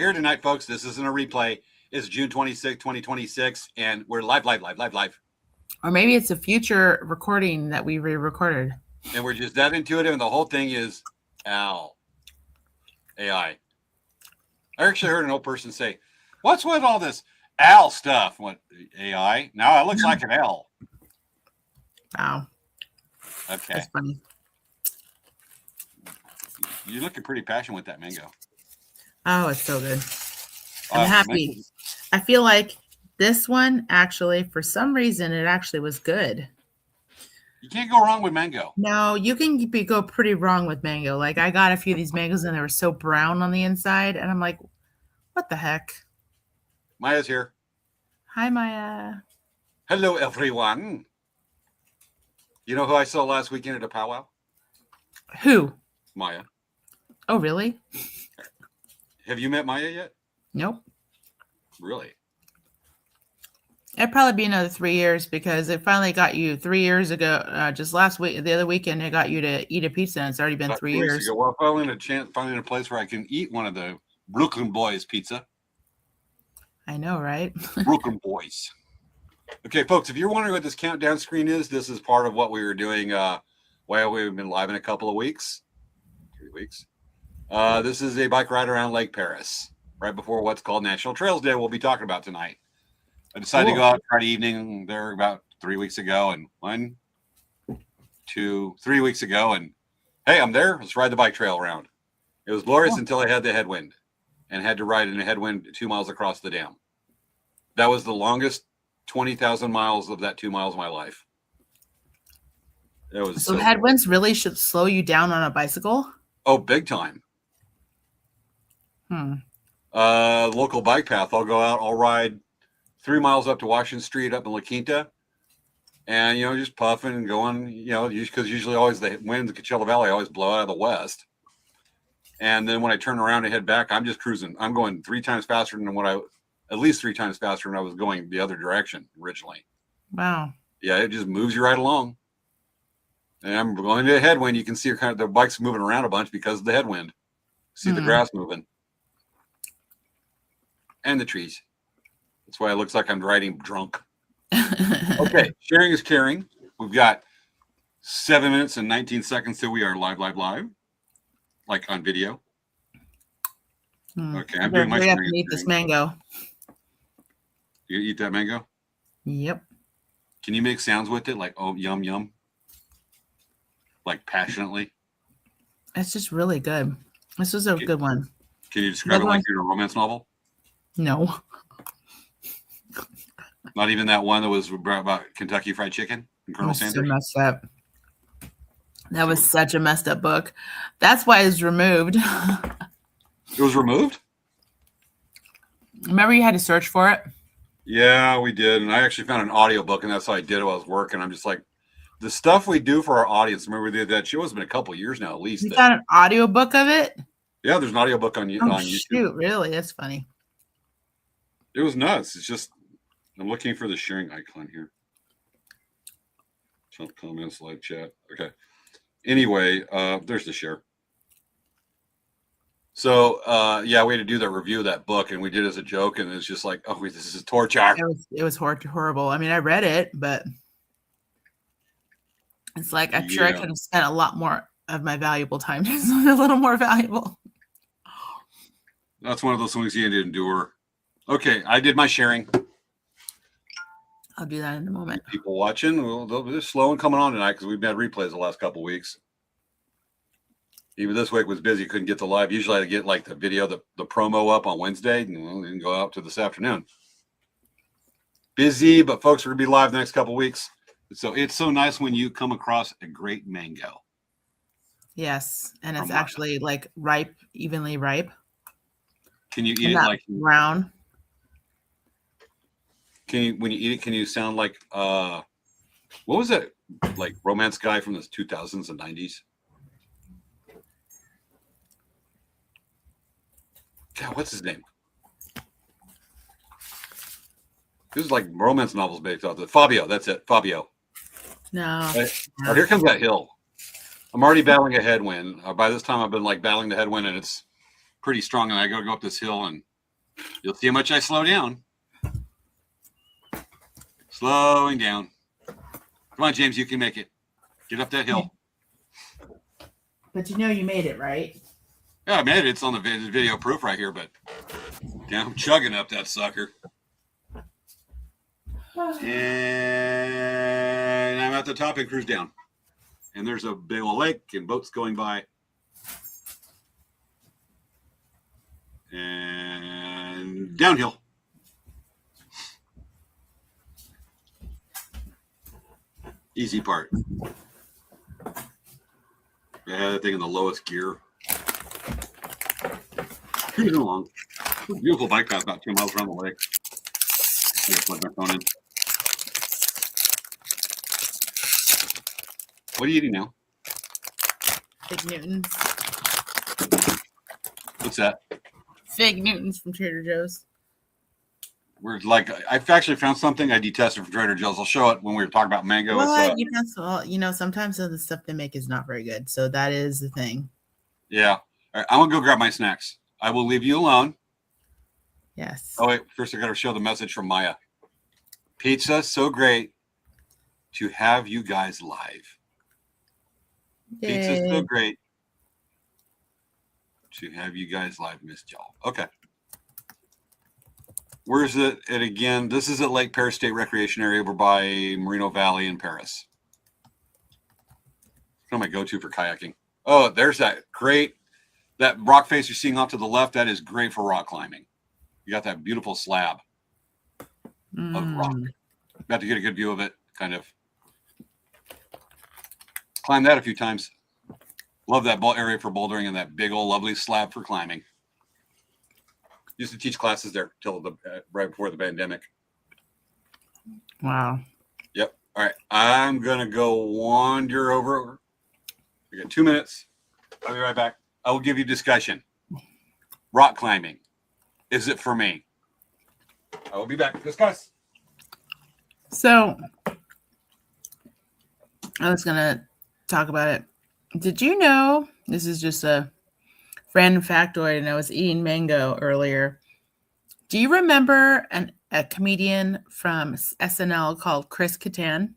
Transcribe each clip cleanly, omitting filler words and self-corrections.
here tonight, folks. This isn't a replay. It's June 26, 2026, and we're live. Or maybe it's a future recording that we re-recorded. And we're just that intuitive, and the whole thing is Al. AI. I actually heard an old person say, "What's with all this Al stuff?" What, AI? Now it looks like an L. Wow. Okay. That's funny. You're looking pretty passionate with that mango. Oh, it's so good. I'm happy. Mango. I feel like this one actually, for some reason, it actually was good. You can't go wrong with mango. No, you can go pretty wrong with mango. Like I got a few of these mangoes and they were so brown on the inside. And I'm like, what the heck? Maya's here. Hi, Maya. Hello, everyone. You know who I saw last weekend at a powwow? Who? Maya. Oh, really? Have you met Maya yet? Nope. Really? It'd probably be another 3 years because it finally got you 3 years ago. Just last week, the other weekend, it got you to eat a pizza, and it's already been 3 years. Ago. Well, finally in a place where I can eat one of the Brooklyn Boys pizza. I know, right? Brooklyn Boys. Okay, folks, if you're wondering what this countdown screen is, this is part of what we were doing while we've been live in a couple of weeks. 3 weeks. This is a bike ride around Lake Paris, right before what's called National Trails Day we'll be talking about tonight. I decided to go out Friday evening there about 3 weeks ago, and 3 weeks ago, and hey, I'm there. Let's ride the bike trail around. It was glorious until I had the headwind and had to ride in a headwind 2 miles across the dam. That was the longest 20,000 miles of that 2 miles of my life. It was so headwinds really should slow you down on a bicycle? Oh, big time. Local bike path. I'll go out, I'll ride 3 miles up to Washington Street up in La Quinta, and just puffing and going, because usually always the winds in Coachella Valley always blow out of the west. And then when I turn around and head back, I'm just cruising. I'm going at least 3 times faster than I was going the other direction originally. Wow. Yeah, it just moves you right along. And I'm going to a headwind. You can see the bike's moving around a bunch because of the headwind. See the grass moving. And the trees. That's why it looks like I'm riding drunk. Okay, sharing is caring. We've got 7 minutes and 19 seconds till we are live, like on video. Okay, I'm doing my sharing. We have to eat this mango. You eat that mango? Yep. Can you make sounds with it, like oh yum yum, like passionately? It's just really good. This was a good one. Can you describe it like you're in a romance novel? No. Not even that one that was about Kentucky Fried Chicken and Colonel Sanders? So messed up. That was such a messed up book. That's why it was removed. It was removed? Remember you had to search for it? Yeah, we did. And I actually found an audiobook, and that's how I did it while I was working. I'm just like, the stuff we do for our audience, remember we did that show? It's been a couple of years now, at least. You found an audiobook of it? Yeah, there's an audiobook on YouTube. Shoot, really? That's funny. It was nuts. It's just, I'm looking for the sharing icon here. Jump comments, live chat. Okay. Anyway, there's the share. So, yeah, we had to do that review of that book, and we did it as a joke, and it's just like, oh, this is torture. It was horrible. I mean, I read it, but it's like, I'm sure I could have spent a lot more of my valuable time. It's a little more valuable. That's one of those things you had to endure. Okay, I did my sharing. I'll do that in a moment. People watching, well, they're slow and coming on tonight because we've had replays the last couple of weeks. Even this week was busy, couldn't get the live. Usually I get like the video, the promo up on Wednesday, and then go out to this afternoon. Busy, but folks, we're going to be live the next couple of weeks. So it's so nice when you come across a great mango. Yes, and it's actually like ripe, evenly ripe. Can you eat it like brown? When you eat it, can you sound like what was that like romance guy from the 2000s and 90s? God, what's his name? This is like romance novels based off of Fabio. That's it, Fabio. No. Oh, here comes that hill. I'm already battling a headwind. By this time, I've been like battling the headwind, and it's pretty strong. And I got to go up this hill, and You'll see how much I slow down. Slowing down. Come on, James, you can make it. Get up that hill. But you know you made it, right? Yeah, I made it. It's on the video proof right here, but yeah, I'm chugging up that sucker. And I'm at the top and cruise down. And there's a big old lake and boats going by. And downhill. Easy part. I had that thing in the lowest gear. Cruising along. Beautiful bike path about 2 miles around the lake. I just plug my phone in. What are you eating now? Fig Newtons. What's that? Fig Newtons from Trader Joe's. We're like, I've actually found something I detested from Trader Joe's. I'll show it when we were talking about mango. Well, sometimes the stuff they make is not very good. So that is the thing. Yeah. All right, I'm going to go grab my snacks. I will leave you alone. Yes. Oh, wait. First, I got to show the message from Maya. Pizza, so great to have you guys live. Yay. Pizza, so great to have you guys live. Missed y'all. Okay. Where's it? And again, this is at Lake Paris State Recreation Area over by Merino Valley in Paris. What am I go to for kayaking? Oh, there's that rock face you're seeing off to the left. That is great for rock climbing. You got that beautiful slab of rock. Got to get a good view of it, kind of. Climbed that a few times. Love that area for bouldering and that big old lovely slab for climbing. Used to teach classes there till right before the pandemic. Wow. Yep. All right. I'm gonna go wander over. We got 2 minutes. I'll be right back. I will give you discussion. Rock climbing. Is it for me? I will be back. Discuss. So I was gonna talk about it. Did you know, this is just a random factoid, and I was eating mango earlier. Do you remember a comedian from SNL called Chris Kattan?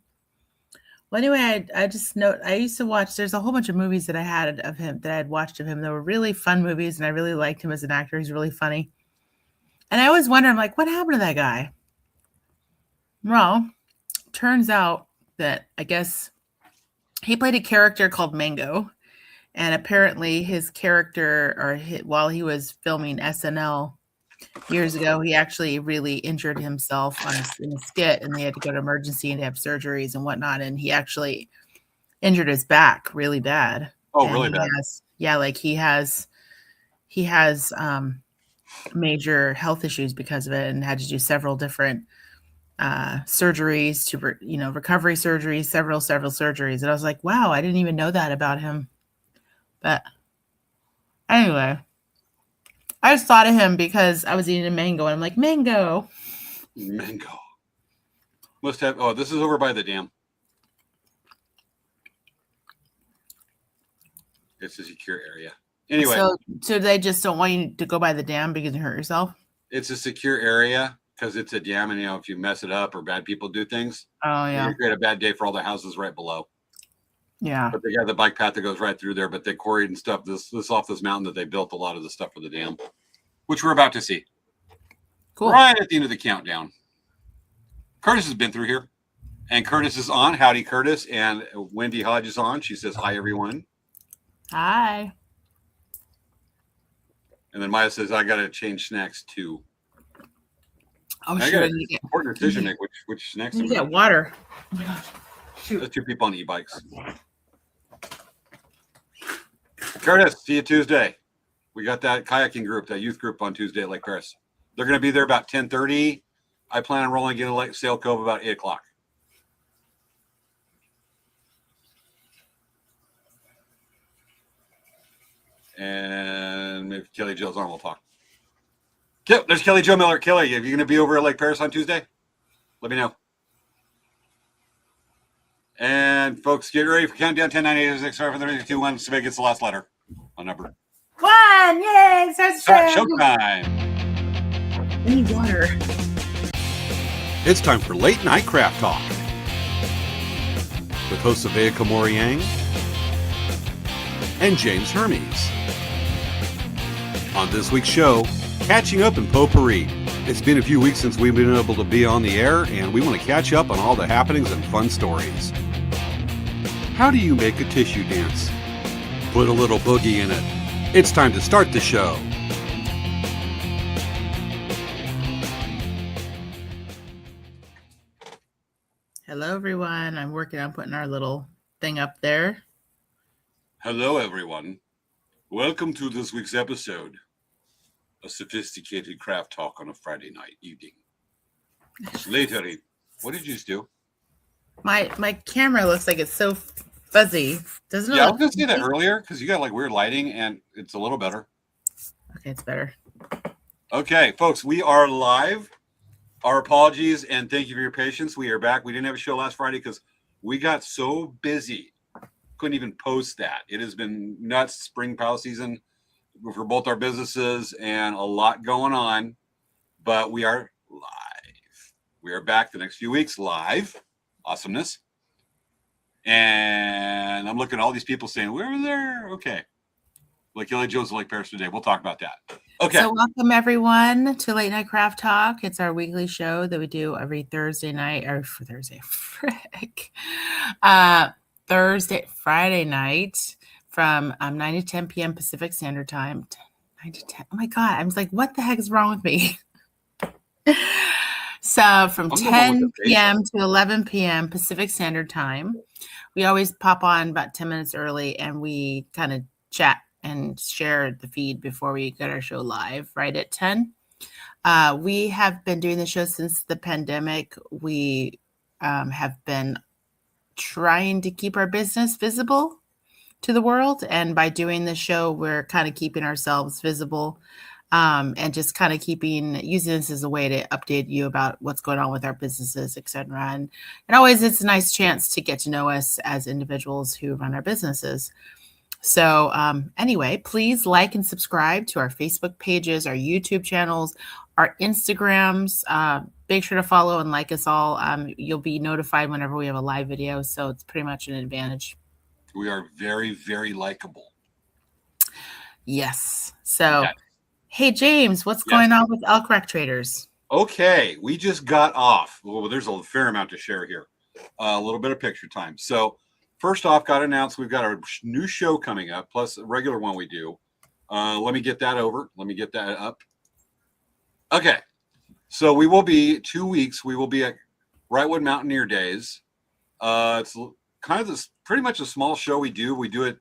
Well, anyway, I just note I used to watch. There's a whole bunch of movies that I had of him that I had watched of him. They were really fun movies, and I really liked him as an actor. He's really funny. And I always wonder, I'm like, what happened to that guy? Well, turns out that I guess he played a character called Mango. And apparently his character, while he was filming SNL years ago, he actually really injured himself in a skit, and they had to go to emergency and have surgeries and whatnot. And he actually injured his back really bad. Oh, and really bad? He has major health issues because of it, and had to do several different surgeries recovery surgeries, several surgeries. And I was like, wow, I didn't even know that about him. But anyway, I just thought of him because I was eating a mango, and I'm like, mango. Must have. Oh, this is over by the dam. It's a secure area. Anyway. So they just don't want you to go by the dam because you hurt yourself? It's a secure area because it's a dam, and if you mess it up or bad people do things, you create a bad day for all the houses right below. Yeah. But they got the bike path that goes right through there, but they quarried and stuff this off this mountain that they built a lot of the stuff for the dam, which we're about to see. Cool. Right at the end of the countdown. Curtis has been through here, and Curtis is on. Howdy, Curtis. And Wendy Hodge is on. She says, hi, everyone. Hi. And then Maya says, I got to change snacks too. Oh, I got an important decision to make which snacks. You get water. Oh my gosh. Shoot. There's 2 people on e-bikes. Curtis, see you Tuesday. We got that kayaking group, that youth group on Tuesday at Lake Paris. They're going to be there about 10:30. I plan on rolling in Lake Sail Cove about 8 o'clock. And if Kelly Joe's on, we'll talk. There's Kelly Jo Miller. Kelly, if you're going to be over at Lake Paris on Tuesday, let me know. And folks, get ready for countdown 10, 9, 8, 6, 5, 4, 3, 2, 1. Svea gets the last letter on number 1. Yay! Start showtime. I need water. It's time for Late Night Craft Talk with hosts Svea and James Hermes. On this week's show, catching up in Potpourri. It's been a few weeks since we've been able to be on the air, and we want to catch up on all the happenings and fun stories. How do you make a tissue dance? Put a little boogie in it. It's time to start the show. Hello, everyone. I'm working on putting our little thing up there. Hello, everyone. Welcome to this week's episode, a sophisticated craft talk on a Friday night evening. Later, what did you just do? My camera looks like it's so fuzzy. Doesn't it? Yeah, I was going to say that earlier because you got like weird lighting and it's a little better. Okay, it's better. Okay, folks, we are live. Our apologies and thank you for your patience. We are back. We didn't have a show last Friday because we got so busy. Couldn't even post that. It has been nuts, spring pile season for both our businesses and a lot going on, but we are live. We are back the next few weeks live. Awesomeness. And I'm looking at all these people saying, we're there. Okay. Like Kelly Joe's like Paris today. We'll talk about that. Okay. So welcome everyone to Late Night Craft Talk. It's our weekly show that we do every Thursday night or for Thursday. Friday night from 9 to 10 p.m. Pacific Standard Time. 9 to 10. Oh my God. I was like, what the heck is wrong with me? So from 10 p.m. to 11 p.m. Pacific Standard Time, we always pop on about 10 minutes early and we kind of chat and share the feed before we get our show live right at 10. We have been doing the show since the pandemic. We have been trying to keep our business visible to the world. And by doing the show, we're kind of keeping ourselves visible and just kind of using this as a way to update you about what's going on with our businesses, et cetera. And always it's a nice chance to get to know us as individuals who run our businesses. So anyway, please like and subscribe to our Facebook pages, our YouTube channels, our Instagrams. Make sure to follow and like us all. You'll be notified whenever we have a live video. So it's pretty much an advantage. We are very, very likable. Yes. So, okay. Hey, James, what's going on with Elk Rack Traders? Okay. We just got off. Well, there's a fair amount to share here. A little bit of picture time. So first off, got announced we've got our new show coming up, plus a regular one we do. Let me get that over. Let me get that up. Okay. So we will be 2 weeks. We will be at Wrightwood Mountaineer Days. It's kind of this pretty much a small show we do. We do it.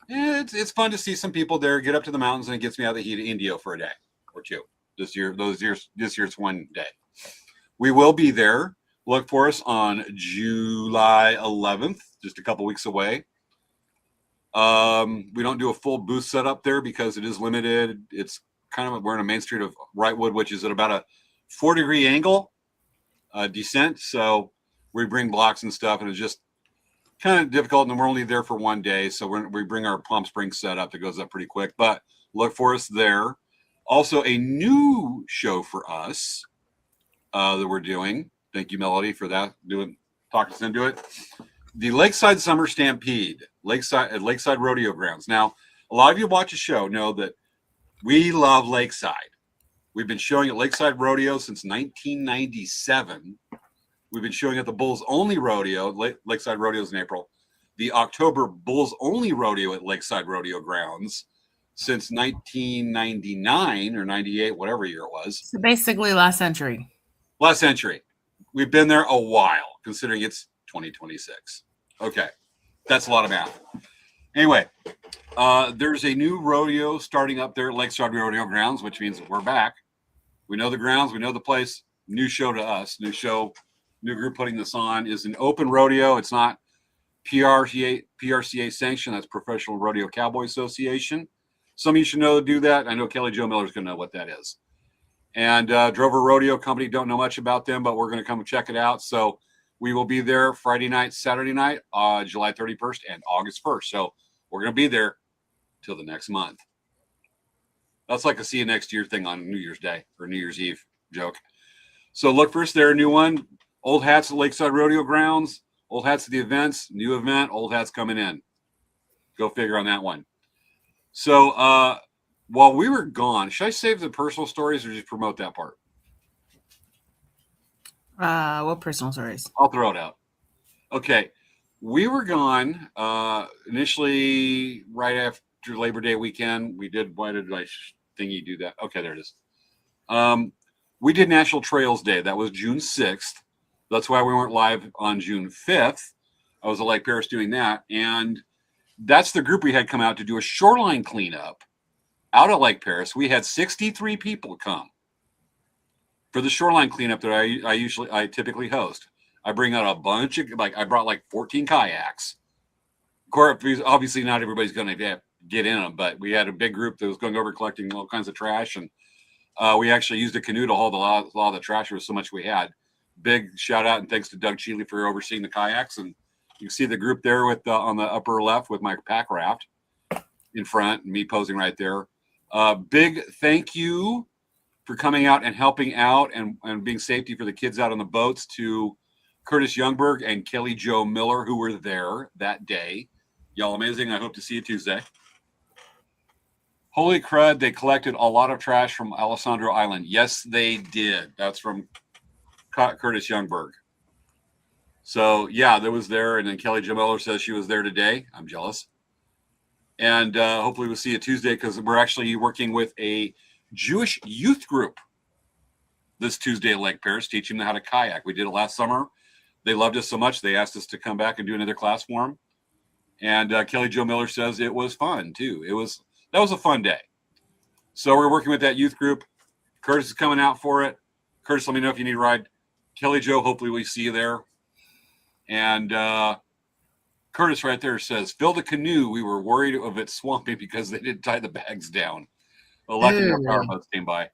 It's fun to see some people there, get up to the mountains, and it gets me out of the heat of Indio for a day or two. This year's one day. We will be there. Look for us on July 11th, just a couple weeks away. We don't do a full booth setup there because it is limited. It's kind of, we're in a main street of Wrightwood, which is at about a 4-degree angle descent. So we bring blocks and stuff, and it's just kind of difficult. And we're only there for one day. So we bring our Palm Springs setup that goes up pretty quick, but look for us there. Also a new show for us that we're doing. Thank you, Melody, for that. Talking us into it. The Lakeside Summer Stampede, Lakeside Rodeo Grounds. Now, a lot of you watch the show know that we love Lakeside. We've been showing at Lakeside Rodeo since 1997. We've been showing at the Bulls Only Rodeo. Lakeside Rodeo's in April. The October Bulls Only Rodeo at Lakeside Rodeo Grounds since 1999 or 98, whatever year it was. So basically last century. Last century. We've been there a while, considering it's 2026. Okay. That's a lot of math. Anyway, there's a new rodeo starting up there at Lakeside Rodeo Grounds, which means we're back. We know the grounds. We know the place. New show to us. New show. New group putting this on. Is an open rodeo. It's not PRCA sanctioned. That's Professional Rodeo Cowboy Association. Some of you should know to do that. I know Kelly Jo Miller's going to know what that is. And Drover Rodeo Company, don't know much about them, but we're going to come and check it out. So we will be there Friday night, Saturday night, July 31st and August 1st. So we're going to be there till the next month. That's like a see you next year thing on New Year's Day or New Year's Eve joke. So look for us there. A new one. Old hats at Lakeside Rodeo Grounds. Old hats at the events. New event. Old hats coming in. Go figure on that one. So while we were gone, should I save the personal stories or just promote that part? What personal stories? I'll throw it out. Okay. We were gone initially right after Labor Day weekend. We did, why did my thingy do that? Okay, there it is. We did National Trails Day. That was June 6th. That's why we weren't live on June 5th. I was at Lake Paris doing that. And that's the group we had come out to do a shoreline cleanup out at Lake Paris. We had 63 people come for the shoreline cleanup that I typically host. I bring out a bunch of, I brought like 14 kayaks. Of course, obviously not everybody's going to get in them, but we had a big group that was going over collecting all kinds of trash. And we actually used a canoe to haul a lot of the trash. There was so much we had. Big shout out and thanks to Doug Cheeley for overseeing the kayaks. And you can see the group there with on the upper left with my pack raft in front and me posing right there. Big thank you for coming out and helping out and being safety for the kids out on the boats to Curtis Youngberg and Kelly Jo Miller, who were there that day. Y'all amazing. I hope to see you Tuesday. Holy crud, they collected a lot of trash from Alessandro Island. Yes, they did. That's from Curtis Youngberg. So, yeah, that was there. And then Kelly Jo Miller says she was there today. I'm jealous. And hopefully we'll see you Tuesday because we're actually working with a Jewish youth group this Tuesday at Lake Paris, teaching them how to kayak. We did it last summer. They loved us so much, they asked us to come back and do another class for them. And Kelly Jo Miller says it was fun, too. That was a fun day. So we're working with that youth group. Curtis is coming out for it. Curtis, let me know if you need a ride. Kelly Jo, hopefully we see you there. And Curtis right there says, fill the canoe. We were worried of it swamping because they didn't tie the bags down. Well, luckily our power boats came by.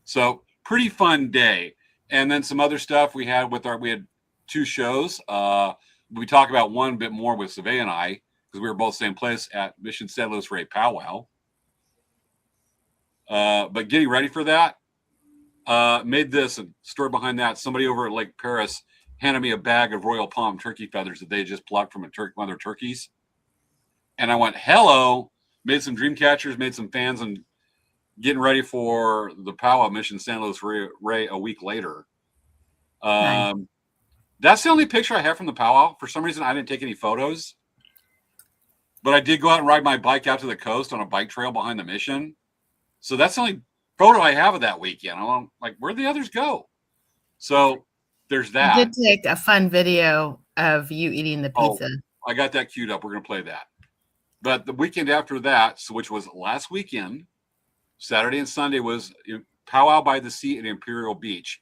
So pretty fun day. And then some other stuff we had we had two shows. We talk about one bit more with Svea and I, because we were both same place at Mission San Luis Rey Powwow. But getting ready for that, made this and story behind that. Somebody over at Lake Paris handed me a bag of Royal Palm turkey feathers that they just plucked from one of their turkeys. And I went, hello, made some dream catchers, made some fans, and getting ready for the powwow Mission San Luis Rey a week later. Nice. That's the only picture I have from the powwow. For some reason, I didn't take any photos. But I did go out and ride my bike out to the coast on a bike trail behind the mission. So that's the only photo I have of that weekend. I'm like, where'd the others go? So there's that. You did take a fun video of you eating the pizza. I got that queued up. We're going to play that. But the weekend after that, which was last weekend, Saturday and Sunday, was Powwow by the Sea at Imperial Beach.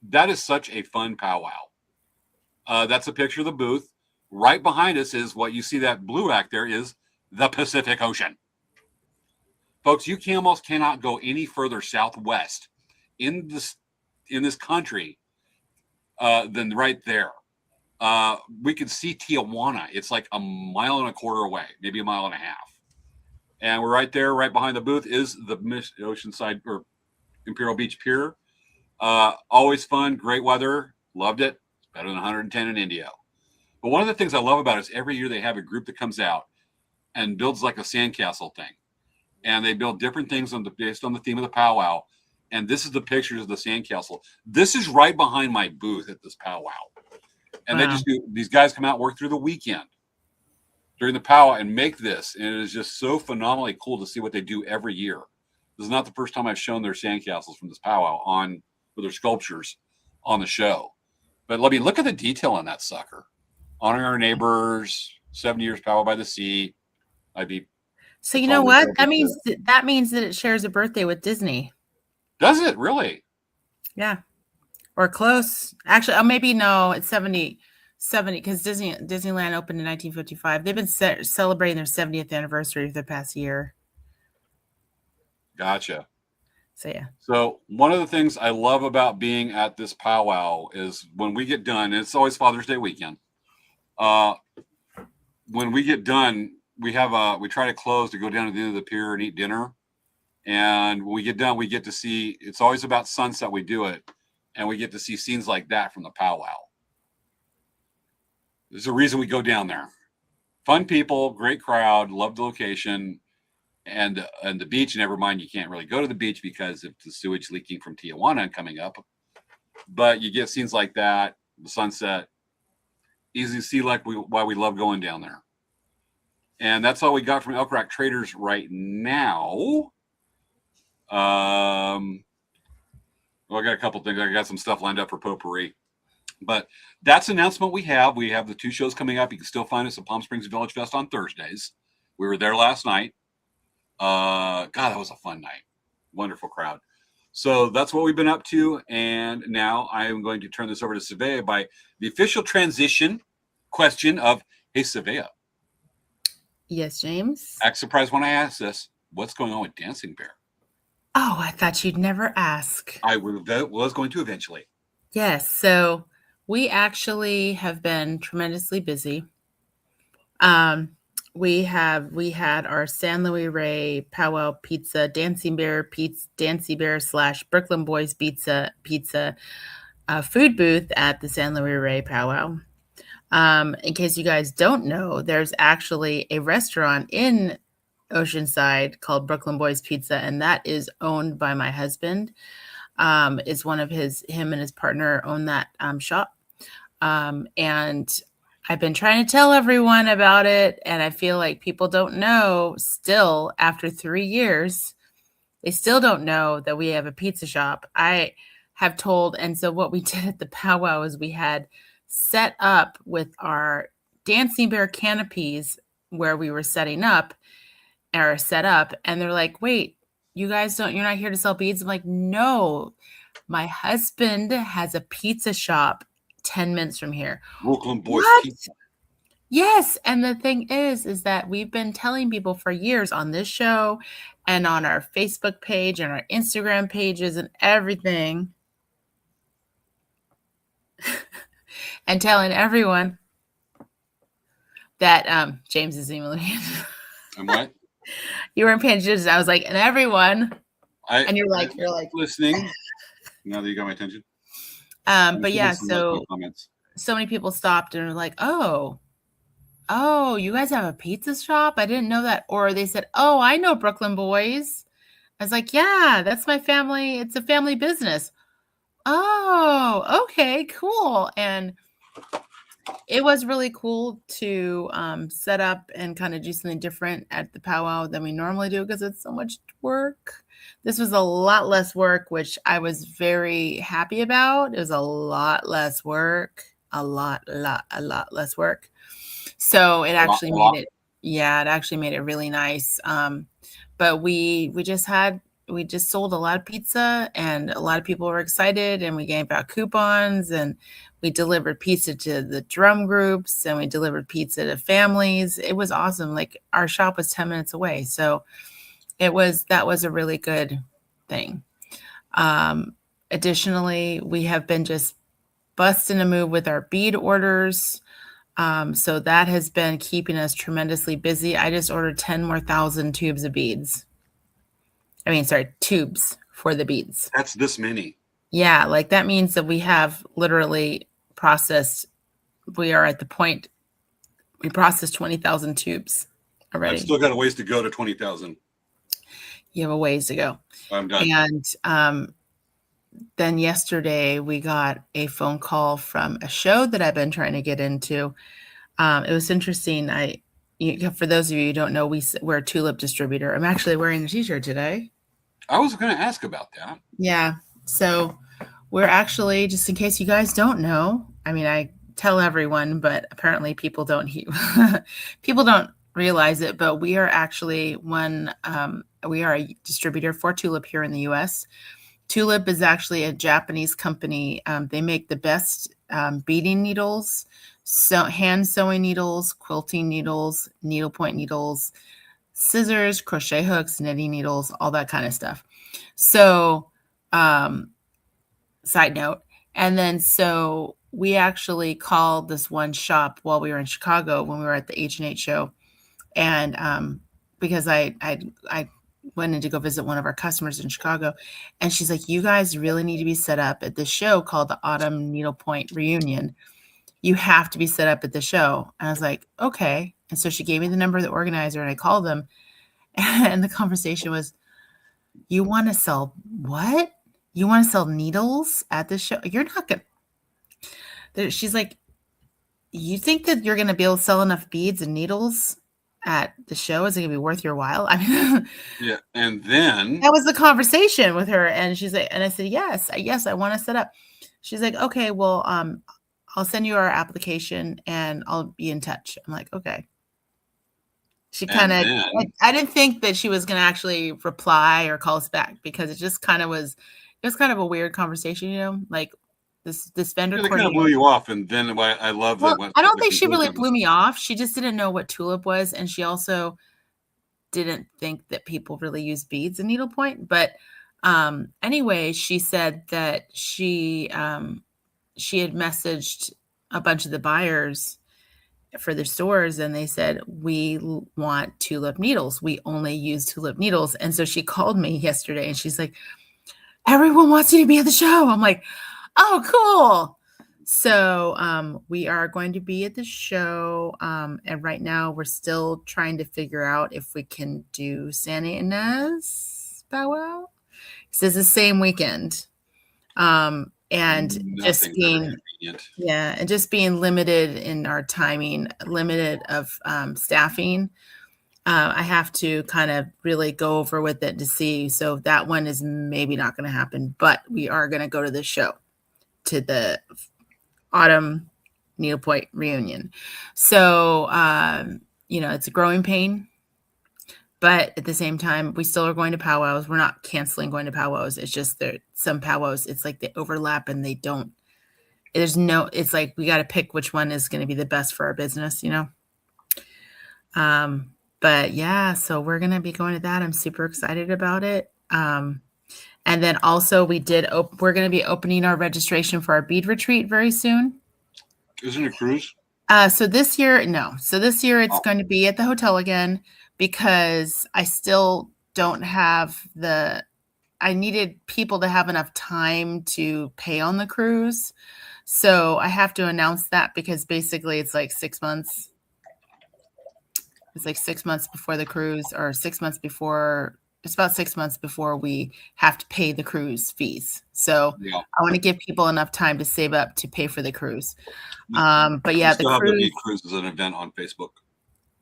That is such a fun powwow. That's a picture of the booth. Right behind us is what you see, that blue rack there is the Pacific Ocean. Folks, you almost cannot go any further southwest in this country than right there. We could see Tijuana. It's like 1.25 miles away, maybe 1.5 miles. And we're right there, right behind the booth is the Oceanside or Imperial Beach Pier. Always fun, great weather, loved it. It's better than 110 in Indio. But one of the things I love about it is every year they have a group that comes out and builds like a sandcastle thing. And they build different things based on the theme of the powwow. And this is the pictures of the sandcastle. This is right behind my booth at this powwow. And Wow. these guys come out, work through the weekend during the powwow and make this. And it is just so phenomenally cool to see what they do every year. This is not the first time I've shown their sandcastles from this powwow with their sculptures on the show. But look at the detail on that sucker. Honoring our neighbors, 70 years powwow by the sea. So you know what? That means that it shares a birthday with Disney. Does it really? Yeah. Or close. Actually, maybe no, it's 70 because Disneyland opened in 1955. They've been celebrating their 70th anniversary for the past year. Gotcha. So yeah. So one of the things I love about being at this powwow is when we get done, and it's always Father's Day weekend. When we get done, we try to close to go down to the end of the pier and eat dinner. And when we get done, we get to see, it's always about sunset we do it, and we get to see scenes like that from the powwow. There's a reason we go down there. Fun people, great crowd, love the location, and the beach. Never mind, you can't really go to the beach because of the sewage leaking from Tijuana and coming up. But you get scenes like that, the sunset, easy to see why we love going down there. And that's all we got from Elk Rock Traders right now. Well, I got a couple things. I got some stuff lined up for Potpourri. But that's the announcement we have. We have the 2 shows coming up. You can still find us at Palm Springs Village Fest on Thursdays. We were there last night. God, that was a fun night. Wonderful crowd. So that's what we've been up to. And now I am going to turn this over to Svea by the official transition question of, hey, Svea. Yes, James? Act surprised when I ask this. What's going on with Dancing Bear? Oh, I thought you'd never ask. I was going to eventually. Yes. So we actually have been tremendously busy. We had our San Luis Rey Powwow Pizza, Dancing Bear / Brooklyn Boys Pizza food booth at the San Luis Rey Powwow. In case you guys don't know, there's actually a restaurant in Oceanside called Brooklyn Boys Pizza, and that is owned by my husband. Is one of him and his partner own that shop. And I've been trying to tell everyone about it, and I feel like people don't know still after 3 years. They still don't know that we have a pizza shop. I have told, and so what we did at the powwow is we had set up with our Dancing Bear canopies where we were set up, and they're like, wait, you're not here to sell beads? I'm like, no, my husband has a pizza shop 10 minutes from here. Brooklyn Boys Pizza. Yes. And the thing is that we've been telling people for years on this show and on our Facebook page and our Instagram pages and everything, and telling everyone that James is emailing me. And what? You weren't paying attention. I was like, and everyone. And you're like listening. Now that you got my attention. But yeah, so many people stopped and were like, oh, you guys have a pizza shop? I didn't know that. Or they said, oh, I know Brooklyn Boys. I was like, yeah, that's my family. It's a family business. Oh, okay, cool. And it was really cool to set up and kind of do something different at the powwow than we normally do because it's so much work. This was a lot less work, which I was very happy about. It was a lot less work, a lot less work. So it actually made it really nice. But we just sold a lot of pizza, and a lot of people were excited, and we gave out coupons, and we delivered pizza to the drum groups, and we delivered pizza to families. It was awesome. Like, our shop was 10 minutes away. So that was a really good thing. Additionally, we have been just busting a move with our bead orders. So that has been keeping us tremendously busy. I just ordered 10 more thousand tubes of beads. Tubes for the beads. That's this many. Yeah, like that means that we have literally processed. We are at the point we processed 20,000 tubes already. I've still got a ways to go to 20,000. You have a ways to go. I'm done. And then yesterday we got a phone call from a show that I've been trying to get into. It was interesting. For those of you who don't know, we're a tulip distributor. I'm actually wearing a t-shirt today. I was going to ask about that. Yeah. So we're actually, just in case you guys don't know, I tell everyone, but apparently people don't realize it, but we are actually we are a distributor for Tulip here in the U.S. Tulip is actually a Japanese company. They make the best beading needles, hand sewing needles, quilting needles, needlepoint needles, scissors, crochet hooks, knitting needles, all that kind of stuff. So, side note. And then, so we actually called this one shop while we were in Chicago when we were at the H&H show. And because I went in to go visit one of our customers in Chicago, and she's like, "You guys really need to be set up at this show called the Autumn Needlepoint Reunion. You have to be set up at the show." And I was like, "Okay." And so she gave me the number of the organizer, and I called them, and the conversation was, "You want to sell what? You want to sell needles at the show? You're not gonna." She's like, "You think that you're gonna be able to sell enough beads and needles at the show? Is it gonna be worth your while?" I mean, Yeah. And then that was the conversation with her, and she's like, and I said, yes, I want to set up." She's like, "Okay, well, I'll send you our application and I'll be in touch." I'm like, "Okay." She kind of, I didn't think that she was going to actually reply or call us back, because it just kind of was, it was kind of a weird conversation, you know, like this vendor they kind of coordinator. blew you off. And then I love Well, that. I don't think she really blew me off. She just didn't know what tulip was, and she also didn't think that people really use beads in needlepoint. But anyway, she said that she had messaged a bunch of the buyers for their stores, and they said, "We want tulip needles. We only use tulip needles." And so she called me yesterday, and she's like, "Everyone wants you to be at the show." I'm like, "Oh, cool." So we are going to be at the show, and right now we're still trying to figure out if we can do Santa Ynez powwow, because it's the same weekend. And just being, yeah, and just being limited in our timing, limited of staffing, I have to kind of really go over with it to see. So that one is maybe not going to happen, but we are going to go to the show, to the Autumn Needlepoint Reunion. So, it's a growing pain, but at the same time, we still are going to powwows. We're not canceling going to powwows. It's just that some powwows, it's like they overlap and they don't, it's like we got to pick which one is going to be the best for our business, you know? But yeah, so we're going to be going to that. I'm super excited about it. And then also we're going to be opening our registration for our bead retreat very soon. Isn't it a cruise? So this year, no. So this year it's going to be at the hotel again, because I still don't have I needed people to have enough time to pay on the cruise. So I have to announce that, because basically it's like 6 months. It's like 6 months before the cruise, or 6 months before. It's about 6 months before we have to pay the cruise fees. So yeah. I want to give people enough time to save up to pay for the cruise. But yeah, the cruise is an event on Facebook.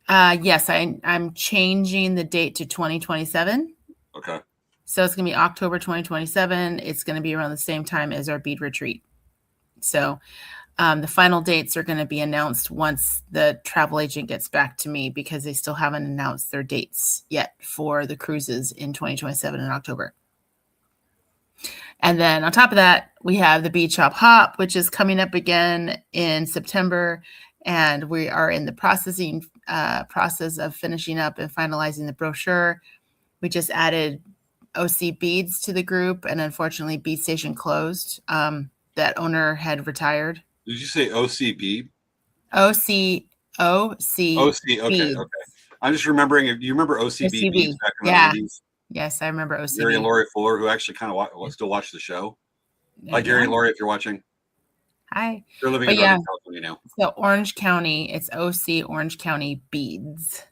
Yes, I'm changing the date to 2027. Okay. So it's going to be October 2027. It's going to be around the same time as our bead retreat. So the final dates are going to be announced once the travel agent gets back to me, because they still haven't announced their dates yet for the cruises in 2027 in October. And then on top of that, we have the Bead Shop Hop, which is coming up again in September. And we are in the process of finishing up and finalizing the brochure. We just added OC Beads to the group, and unfortunately Bead Station closed. That owner had retired. Did you say OCB? OC. Okay. I'm just remembering. You remember OCB Beads back in the 90s? Yes, I remember OCB. Gary and Lori Fuller, who actually kind of still watch the show. Hi, Gary and Lori, if you're watching. Hi. They're living in Northern California now. So Orange County, it's OC Orange County Beads.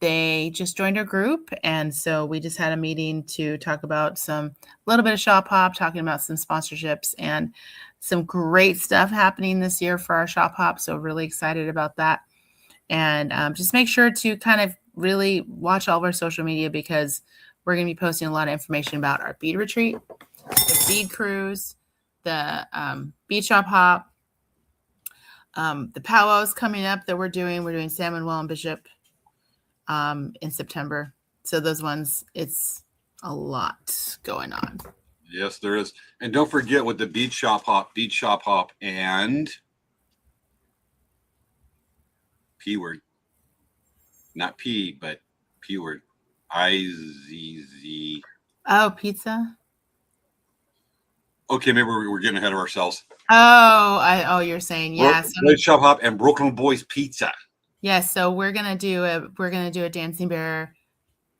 They just joined our group, and so we just had a meeting to talk about a little bit of shop hop, talking about some sponsorships and some great stuff happening this year for our shop hop. So really excited about that. And just make sure to kind of really watch all of our social media, because we're going to be posting a lot of information about our bead retreat, the bead cruise, the bead shop hop, the powwows coming up that we're doing. We're doing San Manuel and Bishop in September. So those ones, it's a lot going on. Yes, there is. And don't forget with the bead shop hop and P word. Not P, but P word. IZZ. Oh, pizza. Okay, maybe we're getting ahead of ourselves. Oh, you're saying yes. Bead shop hop and Brooklyn Boys Pizza. Yes, so we're gonna do a Dancing Bear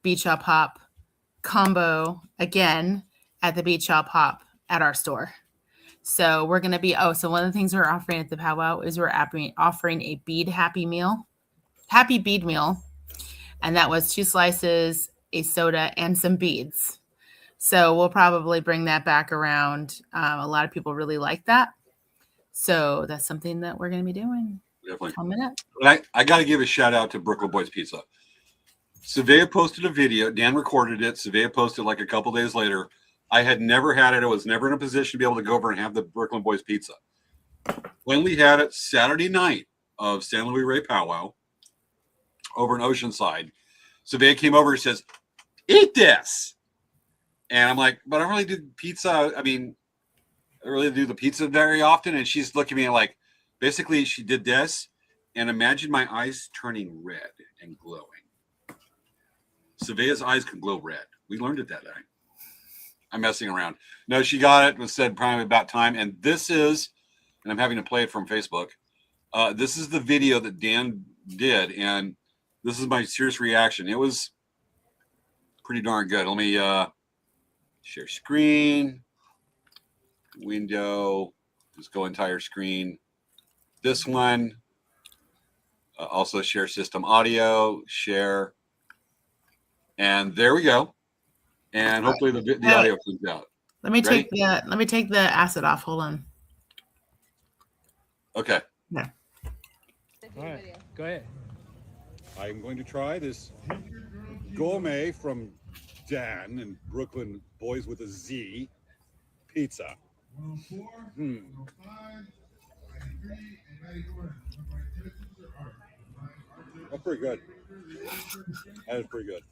Beach Shop Hop combo again at the Beach Shop Hop at our store. So we're gonna be so one of the things we're offering at the powwow is we're offering a bead happy bead meal, and that was 2 slices, a soda, and some beads. So we'll probably bring that back around. A lot of people really like that. So that's something that we're going to be doing. Definitely. Coming up. I got to give a shout out to Brooklyn Boys Pizza. Svea posted a video. Dan recorded it. Svea posted like a couple days later. I had never had it. I was never in a position to be able to go over and have the Brooklyn Boys Pizza. Finally had it Saturday night of San Luis Rey Powwow over in Oceanside. Svea came over and says, "Eat this." And I'm like, but I don't really do pizza. I mean, I really do the pizza very often. And she's looking at me like, basically, she did this. And imagine my eyes turning red and glowing. Svea's eyes can glow red. We learned it that night. I'm messing around. No, she got it. Was said probably about time. And this is, and I'm having to play it from Facebook. This is the video that Dan did. And this is my serious reaction. It was pretty darn good. Let me share screen, window, just go entire screen. This one, also share system audio, share. And there we go. And hopefully the audio comes out. Let me take the acid off. Hold on. Okay. Yeah. All right. Go ahead. I'm going to try this gourmet from Dan and Brooklyn Boys with a Z pizza. That's pretty good. That is pretty good.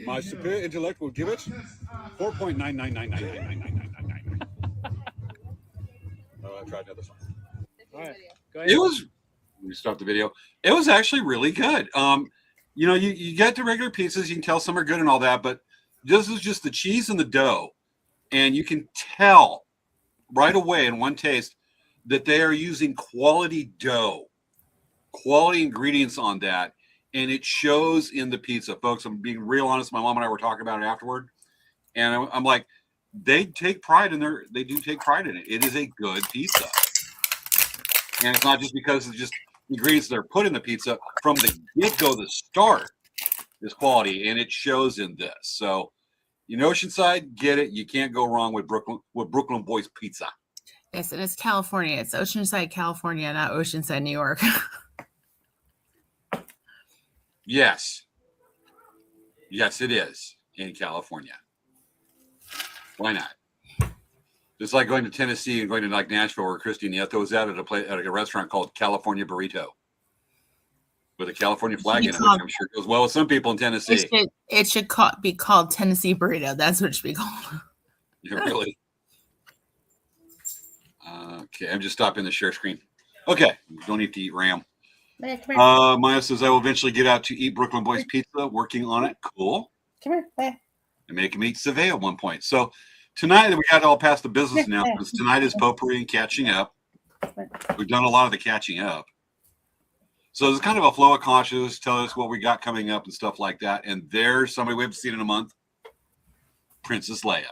My superior intellect will give it 4.999999999. I'll try another one. All right. Go ahead. It was. We stopped the video. It was actually really good. You get the regular pizzas. You can tell some are good and all that, but this is just the cheese and the dough, and you can tell right away in one taste that they are using quality dough, quality ingredients on that, and it shows in the pizza, folks. I'm being real honest. My mom and I were talking about it afterward, and I'm like, they take pride in they do take pride in it. It is a good pizza, and it's not just because it's just ingredients that are put in the pizza from the get-go. The start is quality, and it shows in this. So, Oceanside, get it. You can't go wrong with Brooklyn Boys Pizza. Yes, and it's California. It's Oceanside, California, not Oceanside, New York. Yes, it is in California. Why not? It's like going to Tennessee and going to like Nashville or Christy Nieto was at a restaurant called California Burrito with a California flag in it, which I'm sure goes well with some people in Tennessee. It should be called Tennessee Burrito. That's what it should be called. Yeah, really? Okay, I'm just stopping the share screen. Okay, don't need to eat RAM. Maya says I will eventually get out to eat Brooklyn Boys Pizza. Working on it. Cool. Come here. And make him eat Svea at one point. So tonight we got all past the business announcements. Tonight is Potpourri and catching up. We've done a lot of the catching up. So it's kind of a flow of consciousness. Tell us what we got coming up and stuff like that. And there's somebody we haven't seen in a month. Princess Leia.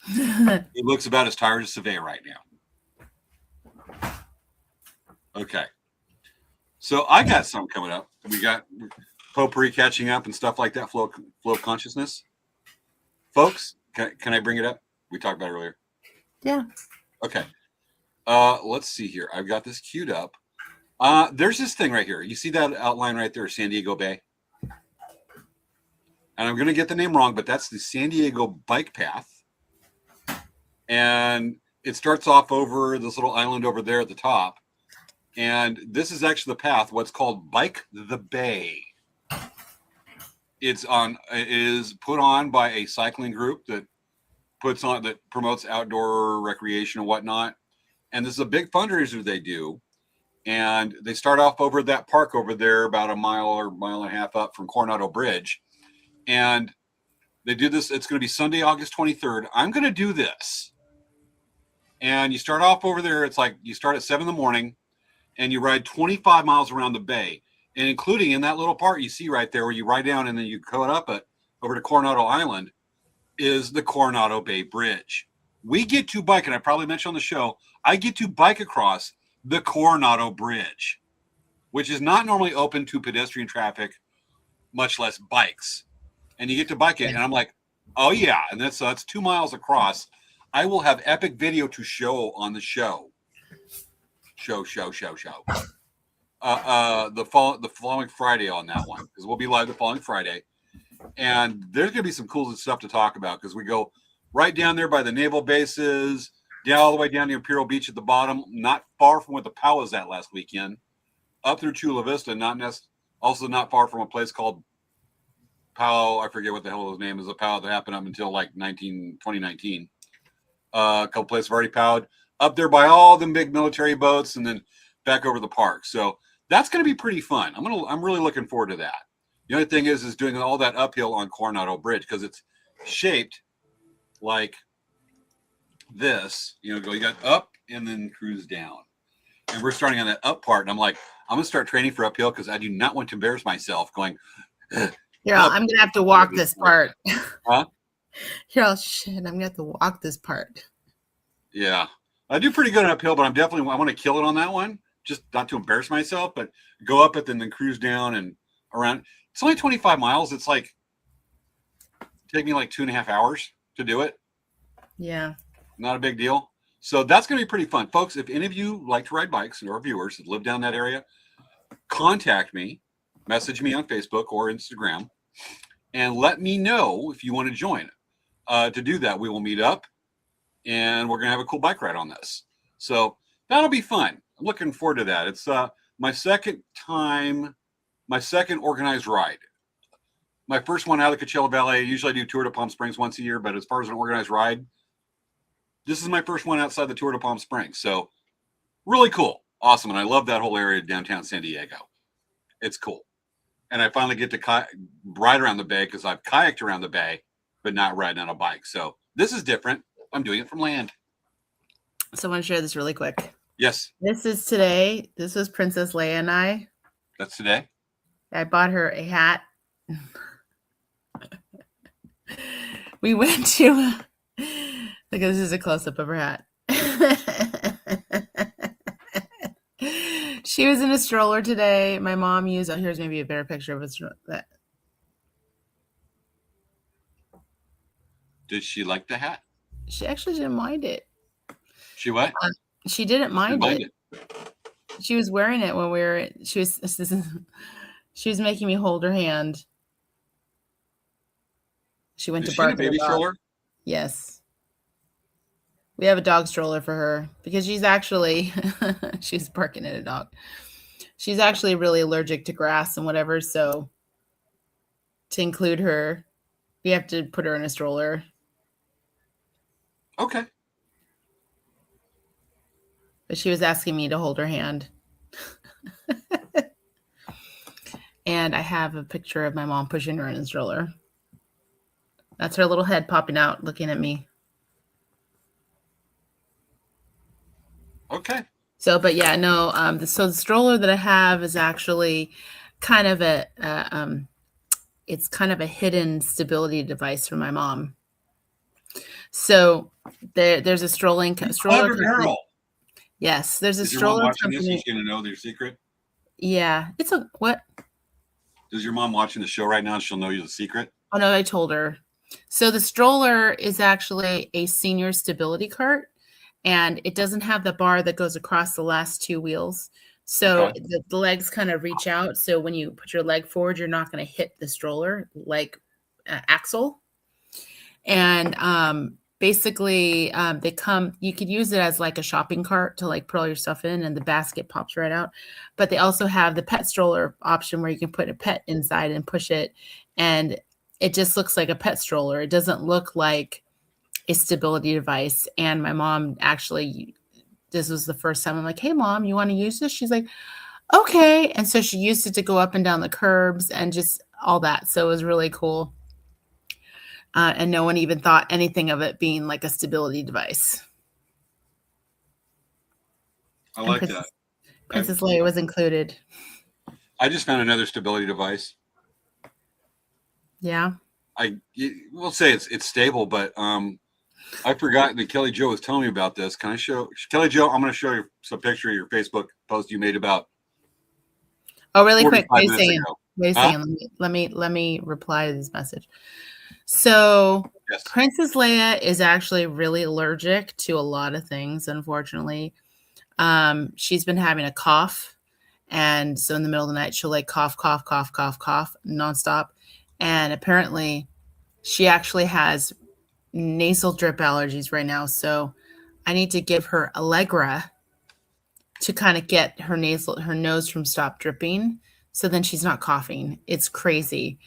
He looks about as tired as Svea right now. Okay. So I got some coming up. We got Potpourri catching up and stuff like that. Flow of consciousness. Folks, can I bring it up? We talked about it earlier. Yeah. Okay. Let's see here. I've got this queued up. There's this thing right here. You see that outline right there, San Diego Bay? And I'm going to get the name wrong, but that's the San Diego Bike Path. And it starts off over this little island over there at the top. And this is actually the path, what's called Bike the Bay. It is put on by a cycling group that promotes outdoor recreation and whatnot. And this is a big fundraiser they do. And they start off over that park over there, about a mile or mile and a half up from Coronado Bridge. And they do this. It's going to be Sunday, August 23rd. I'm going to do this. And you start off over there. It's like you start at 7 in the morning and you ride 25 miles around the bay. And including in that little part you see right there where you ride down and then you go up it over to Coronado Island is the Coronado Bay Bridge. We get to bike, and I probably mentioned on the show, I get to bike across the Coronado Bridge, which is not normally open to pedestrian traffic, much less bikes. And you get to bike it, and I'm like, oh yeah, and that's 2 miles across. I will have epic video to show on the show. The following Friday on that one, because we'll be live the following Friday, and there's going to be some cool stuff to talk about because we go right down there by the naval bases, down all the way down to Imperial Beach at the bottom, not far from where the POW was at last weekend, up through Chula Vista, also not far from a place called POW. I forget what the hell his name is. A POW that happened up until like 2019. A couple places have already POW'd up there by all the big military boats, and then back over the park. So that's going to be pretty fun. I'm really looking forward to that. The only thing is doing all that uphill on Coronado Bridge because it's shaped like this. You got up and then cruise down. And we're starting on that up part. And I'm like, I'm going to start training for uphill because I do not want to embarrass myself going. Yeah, I'm going to have to walk this part. Huh? Shit, I'm going to have to walk this part. Yeah. I do pretty good on uphill, but I want to kill it on that one. Just not to embarrass myself, but go up it and then cruise down and around. It's only 25 miles. It's like, take me like 2.5 hours to do it. Yeah. Not a big deal. So that's going to be pretty fun. Folks, if any of you like to ride bikes or viewers that live down that area, contact me, message me on Facebook or Instagram, and let me know if you want to join. To do that, we will meet up, and we're going to have a cool bike ride on this. So that'll be fun. I'm looking forward to that. It's my second organized ride. My first one out of the Coachella Valley. Usually I do Tour de Palm Springs once a year, but as far as an organized ride, this is my first one outside the Tour de Palm Springs. So really cool. Awesome. And I love that whole area of downtown San Diego. It's cool. And I finally get to ride around the bay because I've kayaked around the bay, but not riding on a bike. So this is different. I'm doing it from land. So I want to share this really quick. Yes. This is today. This was Princess Leia and I. That's today. I bought her a hat. We went to look, this is a close-up of her hat. She was in a stroller today. My mom used, here's maybe a better picture of that. Did she like the hat? She actually didn't mind it. She what? She didn't mind it. She was wearing it when she was making me hold her hand. She went to bark at baby stroller? Yes. We have a dog stroller for her because she's actually she's barking at a dog. She's actually really allergic to grass and whatever, so to include her, we have to put her in a stroller. Okay. But she was asking me to hold her hand. And I have a picture of my mom pushing her in a stroller. That's her little head popping out, looking at me. Okay. So, but yeah, no. So the stroller that I have is actually kind of it's kind of a hidden stability device for my mom. So there's a stroller girl. Yes, there's a Is your stroller mom watching company. this? She's gonna know their secret. Yeah, it's a what? Does your mom watching the show right now? She'll know you the secret. Oh no, I told her. So the stroller is actually a senior stability cart, and it doesn't have the bar that goes across the last two wheels. So Okay. the legs kind of reach out. So when you put your leg forward, you're not going to hit the stroller like axle. And basically, they come. You could use it as like a shopping cart to like put all your stuff in, and the basket pops right out. But they also have the pet stroller option where you can put a pet inside and push it, and it just looks like a pet stroller. It doesn't look like a stability device. And my mom actually, this was the first time I'm like, hey, Mom, you want to use this? She's like, okay. And so she used it to go up and down the curbs and just all that. So it was really cool. And no one even thought anything of it being like a stability device. I like that. Princess Leia was included. I just found another stability device. Yeah. We'll say it's stable, but I forgot that Kelly Jo was telling me about this. Can I show Kelly Jo? I'm going to show you some picture of your Facebook post you made about. Oh, really quick. Wait a Huh? second. Let me reply to this message. So yes. Princess Leia is actually really allergic to a lot of things, unfortunately. She's been having a cough, and so in the middle of the night she'll like cough nonstop. And apparently she actually has nasal drip allergies right now. So I need to give her Allegra to kind of get her nose from stop dripping. So then she's not coughing. It's crazy.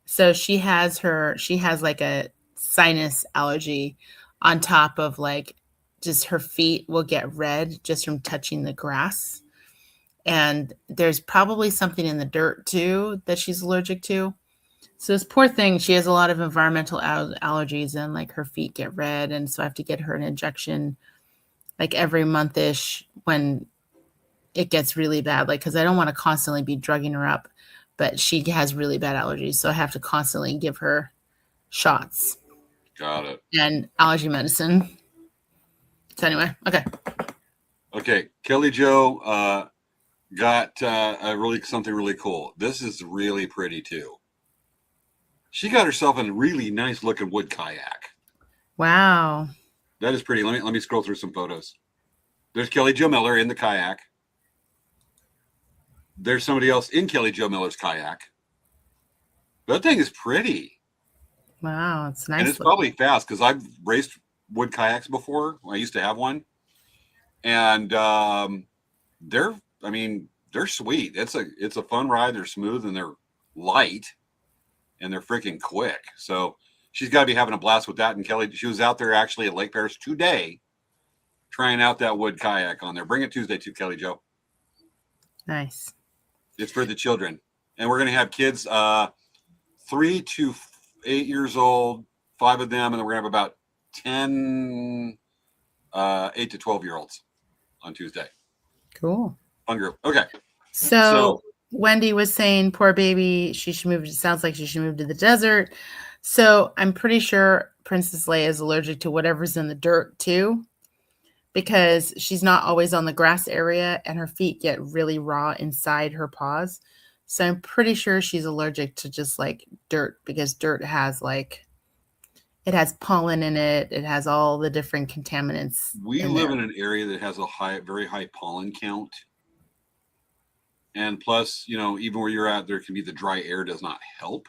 So she has like a sinus allergy on top of like just her feet will get red just from touching the grass. And there's probably something in the dirt too that she's allergic to. So this poor thing, she has a lot of environmental allergies and like her feet get red. And so I have to get her an injection like every month-ish when it gets really bad. Like, cause I don't want to constantly be drugging her up, but she has really bad allergies. So I have to constantly give her shots. Got it. And allergy medicine. So anyway, okay. Okay. Kelly Jo got something really cool. This is really pretty too. She got herself a really nice looking wood kayak. Wow. That is pretty. Let me scroll through some photos. There's Kelly Jo Miller in the kayak. There's somebody else in Kelly Jo Miller's kayak. That thing is pretty. Wow, it's nice. And it's probably fast because I've raced wood kayaks before. I used to have one. And they're sweet. It's a fun ride. They're smooth and they're light. And they're freaking quick. So she's got to be having a blast with that. And Kelly, she was out there actually at Lake Paris today trying out that wood kayak on there. Bring it Tuesday too, Kelly Jo. Nice. It's for the children. And we're going to have kids 3 to 8 years old, 5 of them. And then we're going to have about 10, 8 to 12-year-olds on Tuesday. Cool. Fun group. Okay. So Wendy was saying, poor baby, she should move. It sounds like she should move to the desert. So I'm pretty sure Princess Leia is allergic to whatever's in the dirt too, because she's not always on the grass area and her feet get really raw inside her paws. So I'm pretty sure she's allergic to just like dirt, because dirt has it has pollen in it. It has all the different contaminants. We live in an area that has a very high pollen count. And plus, even where you're at, there can be the dry air does not help.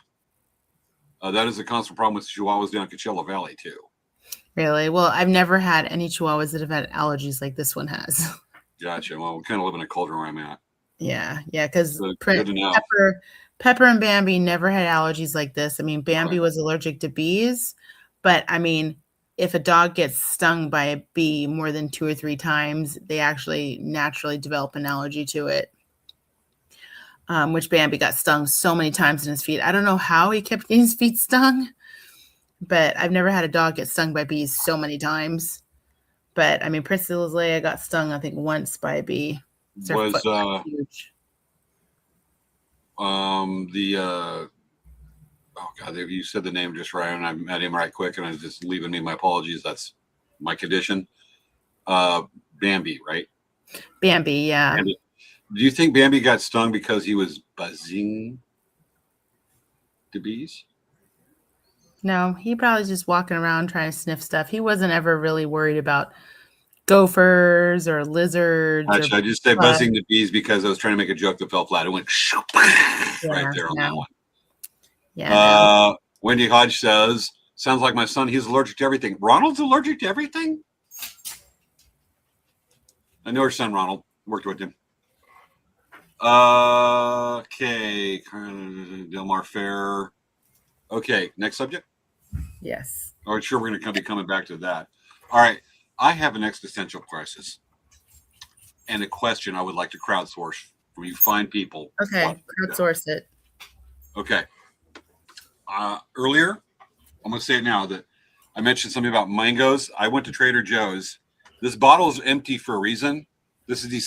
That is a constant problem with Chihuahuas down Coachella Valley too. Really? Well, I've never had any Chihuahuas that have had allergies like this one has. Gotcha. Well, we kind of live in a cauldron where I'm at. Yeah, because Pepper and Bambi never had allergies like this. I mean, Bambi was allergic to bees, but I mean, if a dog gets stung by a bee more than 2 or 3 times, they actually naturally develop an allergy to it. Which Bambi got stung so many times in his feet. I don't know how he kept getting his feet stung, but I've never had a dog get stung by bees so many times. But I mean, Princess Leia got stung, I think, once by a bee. Was huge. Oh God, you said the name just right, and I met him right quick, and I was just leaving me. My apologies. That's my condition. Bambi, right? Bambi, yeah. Bambi. Do you think Bambi got stung because he was buzzing the bees? No, he probably just walking around trying to sniff stuff. He wasn't ever really worried about gophers or lizards. Actually, I just said buzzing the bees because I was trying to make a joke that fell flat. It went right there on that one. Yeah. Wendy Hodge says, sounds like my son. He's allergic to everything. Ronald's allergic to everything? I know her son, Ronald. Worked with him. Okay. Del Mar Fair. Okay. Next subject? Yes. All right. Sure. We're going to be coming back to that. All right. I have an existential crisis and a question I would like to crowdsource from you fine people. Okay. Crowdsource it. Okay. Earlier, I'm going to say it now, that I mentioned something about mangoes. I went to Trader Joe's. This bottle is empty for a reason. This is the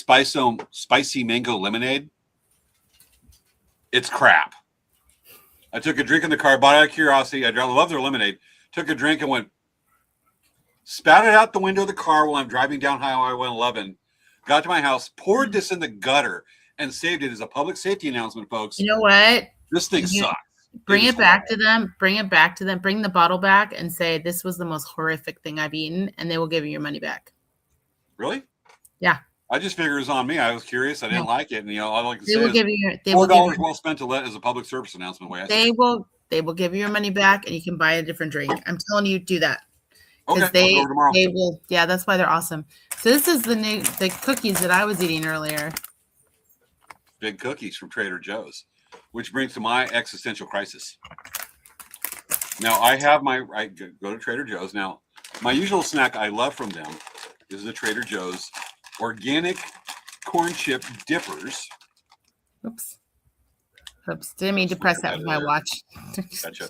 spicy mango lemonade. It's crap. I took a drink in the car, bought it out of curiosity. I love their lemonade. Took a drink and went, spat it out the window of the car while I'm driving down Highway 111. Got to my house, poured this in the gutter, and saved it as a public safety announcement, folks. You know what? This thing sucks. Bring it back to them. Bring it back to them. Bring the bottle back and say, this was the most horrific thing I've eaten, and they will give you your money back. Really? Yeah. I just figured it was on me. I was curious. I didn't like it. And, all I like to say is $4 well spent to let as a public service announcement. They will give you your money back, and you can buy a different drink. I'm telling you, do that. Okay, they will. Yeah, that's why they're awesome. So this is the cookies that I was eating earlier. Big cookies from Trader Joe's, which brings to my existential crisis. Now I go to Trader Joe's. Now my usual snack I love from them is the Trader Joe's organic corn chip dippers. Oops. Didn't mean to press that with my watch. Gotcha.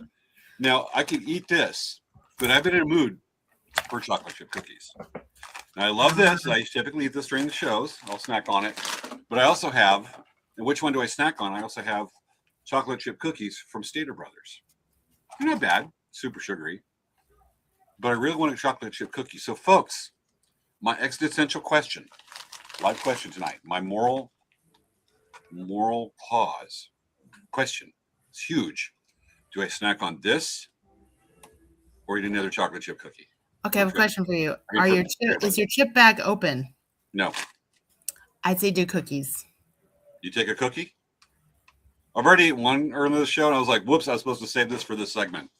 Now I can eat this, but I've been in a mood for chocolate chip cookies. Now I love this. I typically eat this during the shows. I'll snack on it. But I also have, and which one do I snack on? I also have chocolate chip cookies from Stater Brothers. They're not bad, super sugary. But I really want a chocolate chip cookie. So folks, my existential question, live question tonight, my moral pause question. It's huge. Do I snack on this or eat another chocolate chip cookie? Okay, I have a question for you. Is your chip bag open? No. I'd say do cookies. You take a cookie? I've already eaten one earlier in the show, and I was like, whoops, I was supposed to save this for this segment.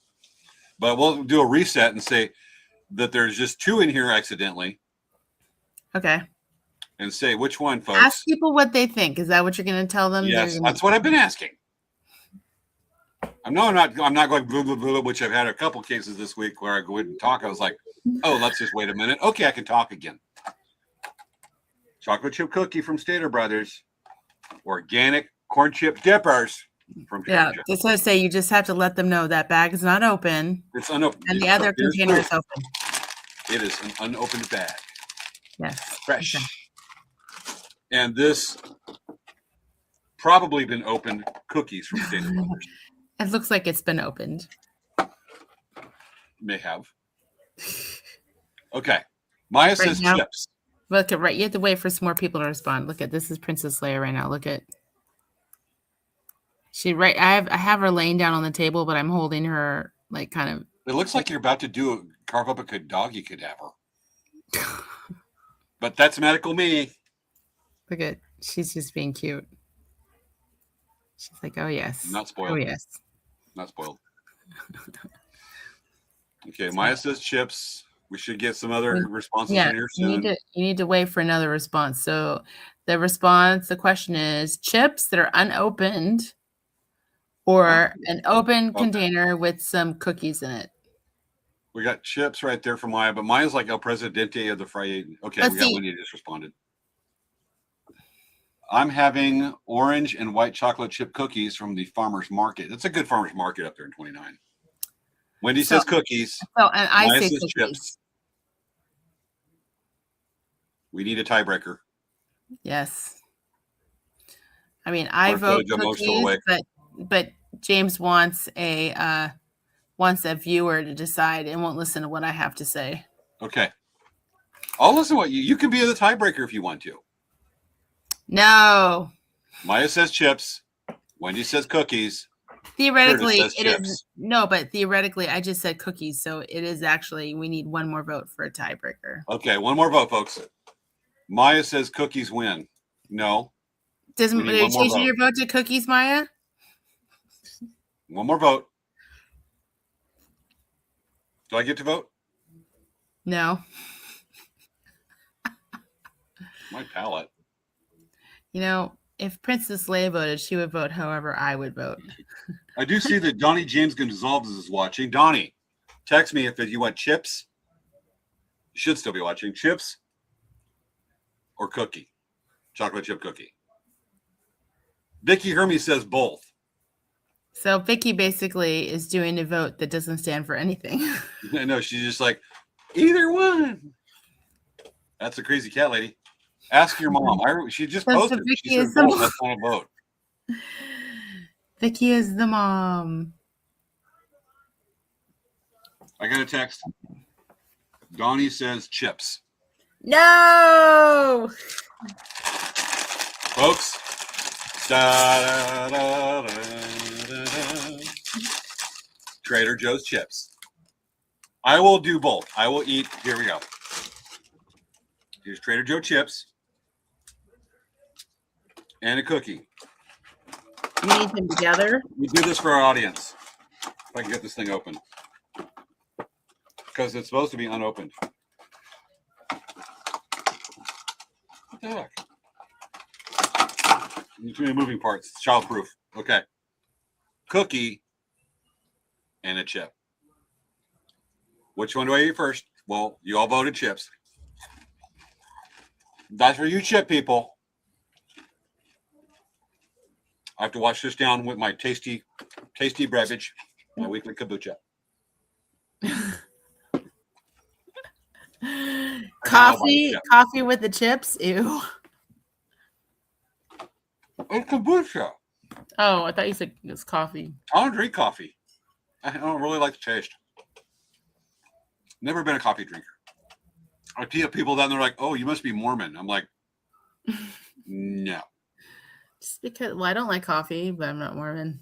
But we'll do a reset and say that there's just 2 in here accidentally. Okay. And say which one, folks. Ask people what they think. Is that what you're going to tell them? Yes, that's what I've been asking. I'm not going blah, blah, blah, which I've had a couple cases this week where I go in and talk. I was like, oh, let's just wait a minute. Okay, I can talk again. Chocolate chip cookie from Stater Brothers. Organic corn chip dippers from Trader Joe's. That's what I say. You just have to let them know that bag is not open. It's unopened. And the other container is open. It is an unopened bag. Yes. Fresh. Okay. And this probably been opened cookies from Stater Brothers. It looks like it's been opened. May have. Okay. Maya says chips. Look at right. You have to wait for some more people to respond. Look at this is Princess Leia right now. Look at I have her laying down on the table, but I'm holding her like kind of. It looks like you're about to carve up a doggy cadaver. But that's medical me. Look at she's just being cute. She's like, oh yes. Not spoiled. Oh yes. Not spoiled. Okay, Maya says chips. We should get some other responses in here soon. You need to wait for another response. So the question is chips that are unopened or an open container with some cookies in it. We got chips right there for Maya, but Maya's like El Presidente of the Friday. Okay, we got one you just responded. I'm having orange and white chocolate chip cookies from the farmer's market. It's a good farmer's market up there in 29. Wendy says cookies. So, and I Maya say says cookies. Chips. We need a tiebreaker. Yes. I mean, I vote cookies, but James wants a viewer to decide and won't listen to what I have to say. Okay. I'll listen to what you can be the tiebreaker if you want to. No. Maya says chips. Wendy says cookies. Theoretically, it is no, but theoretically, I just said cookies, so it is actually we need one more vote for a tiebreaker. Okay, one more vote, folks. Maya says cookies win. No. Doesn't change your vote to cookies, Maya? One more vote. Do I get to vote? No. My palate. You know, if Princess Leia voted, she would vote however I would vote. I do see that Donnie James Gonzalez is watching. Donnie, text me if you want chips. You should still be watching. Chips or cookie. Chocolate chip cookie. Vicky Hermes says both. So Vicky basically is doing a vote that doesn't stand for anything. I know. She's just like, either one. That's a crazy cat lady. Ask your mom. She just So posted. Vicky She said, is the "Vote. mom. That's not a vote." Vicky is the mom. I got a text. Donnie says chips. No. Folks. Da, da, da, da, da, da. Trader Joe's chips. I will do both. I will eat. Here we go. Here's Trader Joe chips and a cookie. You eat them together? We do this for our audience. If I can get this thing open. Because it's supposed to be unopened. What the heck? Too many moving parts. It's childproof. Okay. Cookie and a chip. Which one do I eat first? Well, you all voted chips. That's for you chip people. I have to wash this down with my tasty beverage, my weekly kombucha. Coffee with the chips? Ew. It's kombucha. Oh, I thought you said it was coffee. I don't drink coffee. I don't really like the taste. Never been a coffee drinker. I see people down there like, oh, you must be Mormon. I'm like, no. Just because, well, I don't like coffee, but I'm not Mormon.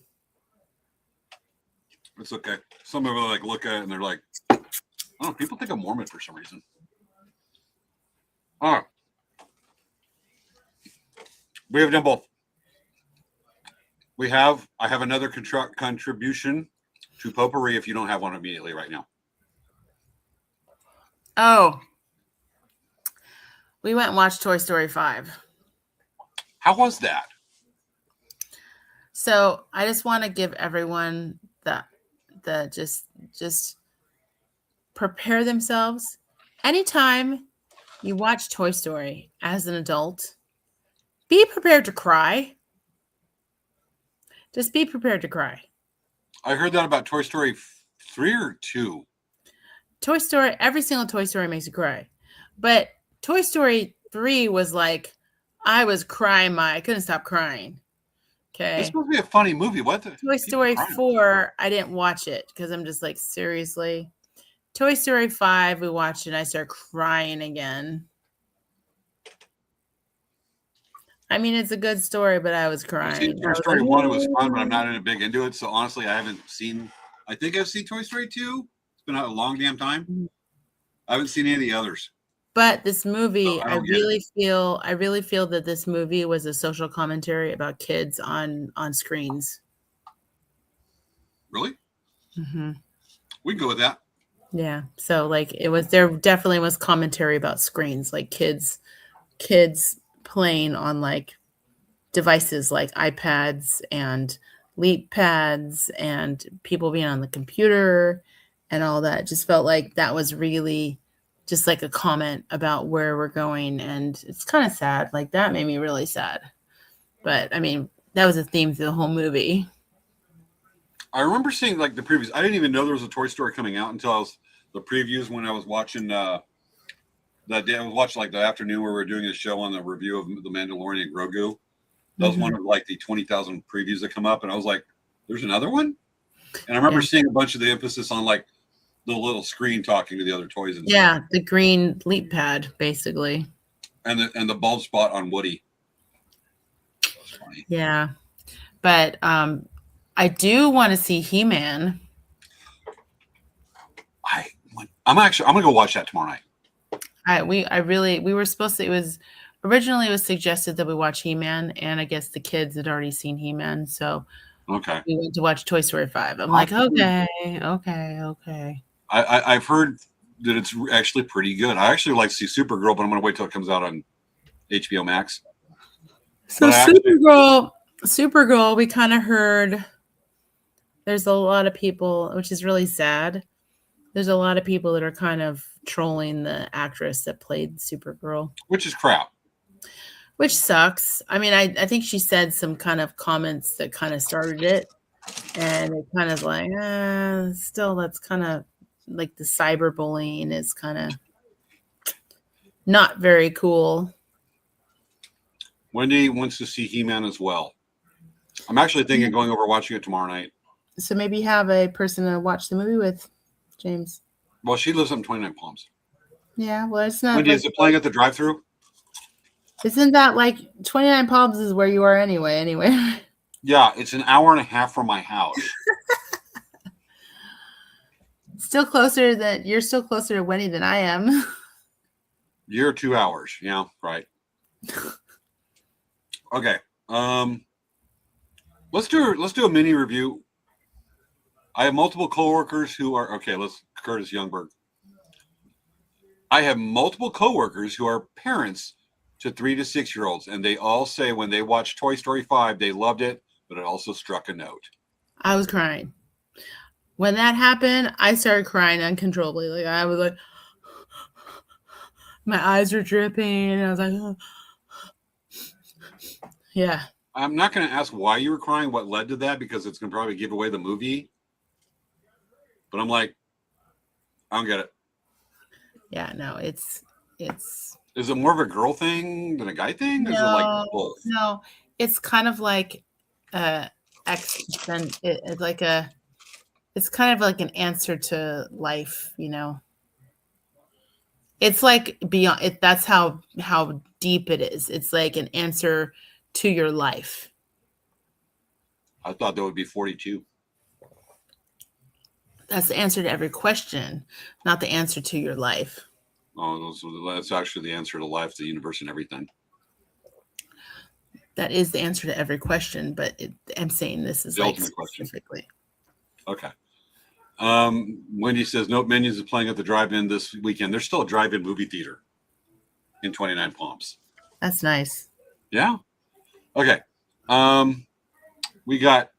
It's okay. Some of them like look at it and they're like, I don't know, people think I'm Mormon for some reason. All right. We have done both. I have another contribution to Potpourri if you don't have one immediately right now. Oh. We went and watched Toy Story 5. How was that? So I just want to give everyone the just prepare themselves. Anytime you watch Toy Story as an adult, be prepared to cry. Just be prepared to cry. I heard that about Toy Story 3 or 2. Toy Story, every single Toy Story makes you cry. But Toy Story 3 was like, I was crying I couldn't stop crying. Okay. This must be a funny movie. What the Toy Story 4, I didn't watch it because I'm just like, seriously. Toy Story 5, we watched it and I started crying again. I mean, it's a good story, but I was crying. I've seen Toy Story 1, it was fun, but I'm not in a big into it. So honestly, I think I've seen Toy Story 2. It's been a long damn time. I haven't seen any of the others. But this movie, I really feel that this movie was a social commentary about kids on screens. Really? Mm-hmm. We can go with that. Yeah. So like there definitely was commentary about screens, like kids playing on like devices like iPads and Leap pads and people being on the computer and all that. Just felt like that was really just like a comment about where we're going. And it's kind of sad. Like that made me really sad. But I mean, that was a theme through the whole movie. I remember seeing like the previews. I didn't even know there was a Toy Story coming out until the previews when I was watching that day. I was watching like the afternoon where we were doing a show on the review of The Mandalorian and Grogu. That was one of like the 20,000 previews that come up. And I was like, there's another one? And I remember seeing a bunch of the emphasis on like the little screen talking to the other toys. And stuff. The green Leap pad, basically. And the bald spot on Woody. That was funny. Yeah. But I do want to see He-Man. I'm gonna go watch that tomorrow night. We were supposed to. It was suggested that we watch He-Man, and I guess the kids had already seen He-Man, so okay, we went to watch Toy Story 5. I'm like, okay. I've heard that it's actually pretty good. I actually like to see Supergirl, but I'm gonna wait till it comes out on HBO Max. So Supergirl, we kind of heard. There's a lot of people, which is really sad. There's a lot of people that are kind of trolling the actress that played Supergirl. Which is crap. Which sucks. I mean, I think she said some kind of comments that kind of started it. And it kind of like, still that's kind of like the cyberbullying is kind of not very cool. Wendy wants to see He-Man as well. I'm actually thinking of going over watching it tomorrow night. So maybe have a person to watch the movie with, James. Well, she lives up in 29 Palms. Yeah, well, it's not. Wendy, like, is it playing at the drive-thru? Isn't that like 29 Palms is where you are anyway? Yeah, it's an hour and a half from my house. You're still closer to Wendy than I am. You're 2 hours. Yeah, right. Okay. Let's do a mini review. I have multiple coworkers who are Curtis Youngberg. I have multiple coworkers who are parents to 3 to 6 year olds, and they all say when they watched Toy Story 5, they loved it, but it also struck a note. I was crying. When that happened, I started crying uncontrollably. Like I was like, my eyes were dripping, and I was like, oh. Yeah. I'm not going to ask why you were crying, what led to that, because it's going to probably give away the movie. But I'm like, I don't get it. Yeah, no, it's. Is it more of a girl thing than a guy thing? Or is it like both? No, it's kind of like it's kind of like an answer to life, you know. It's like beyond it. That's how deep it is. It's like an answer to your life. I thought that would be 42. That's the answer to every question, not the answer to your life. Oh, that's actually the answer to life, the universe, and everything. That is the answer to every question, but I'm saying this is the like ultimate question. Specifically. Okay. Wendy says, nope, Minions is playing at the drive-in this weekend. There's still a drive-in movie theater in 29 Palms. That's nice. Yeah. Okay. We got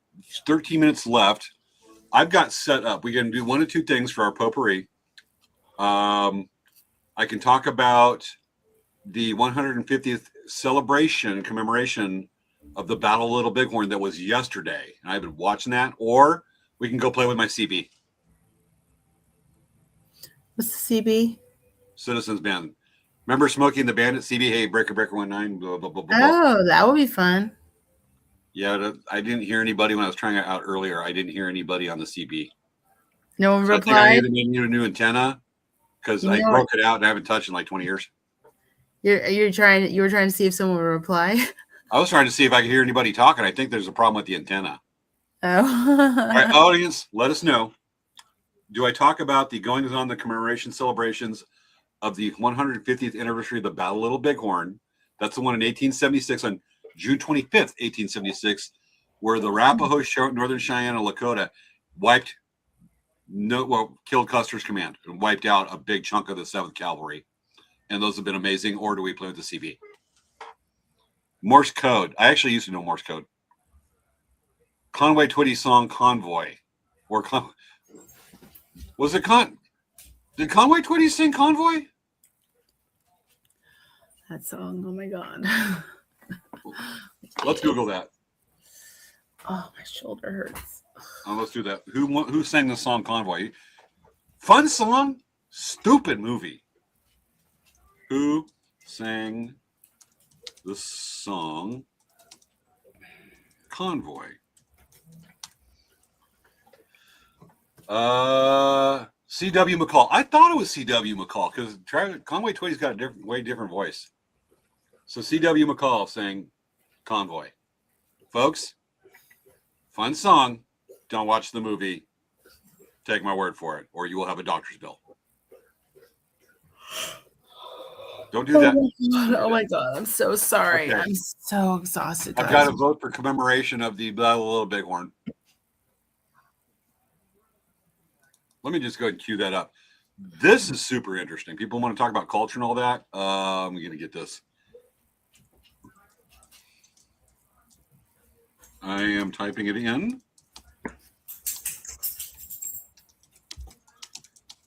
13 minutes left. I've got set up. We're going to do one of two things for our potpourri. I can talk about the 150th celebration commemoration of the Battle of Little Bighorn that was yesterday. And I've been watching that, or we can go play with my CB. What's the CB? Citizens Band. Remember Smokey and the Bandit? CB, hey, Breaker 19, blah, blah, blah, blah. Oh, that would be fun. Yeah, I didn't hear anybody when I was trying it out earlier. I didn't hear anybody on the CB. No one so replied? I think I need a new antenna because I broke it out and I haven't touched it in like 20 years. You were trying to see if someone would reply? I was trying to see if I could hear anybody talking. I think there's a problem with the antenna. Oh. All right, audience, let us know. Do I talk about the goings on, the commemoration celebrations of the 150th anniversary of the Battle of Little Bighorn? That's the one in 1876 on June 25th, 1876, where the Arapaho, Northern Cheyenne, and Lakota killed Custer's command and wiped out a big chunk of the 7th Cavalry. And those have been amazing. Or do we play with the CB? Morse code. I actually used to know Morse code. Conway Twitty's song Convoy. Did Conway Twitty sing Convoy? That song. Oh my God. Let's Google that. Oh, my shoulder hurts. Oh, let's do that. Who sang the song Convoy? Fun song, stupid movie. Who sang the song Convoy? C.W. McCall. I thought it was C.W. McCall because Conway Twitty's got a way different voice. So C.W. McCall sang Convoy. Folks, fun song. Don't watch the movie. Take my word for it, or you will have a doctor's bill. Don't do that. Oh my God. I'm so sorry. Okay. I'm so exhausted. I've got to vote for commemoration of the Battle of Little Bighorn. Let me just go ahead and cue that up. This is super interesting. People want to talk about culture and all that. I'm going to get this. I am typing it in.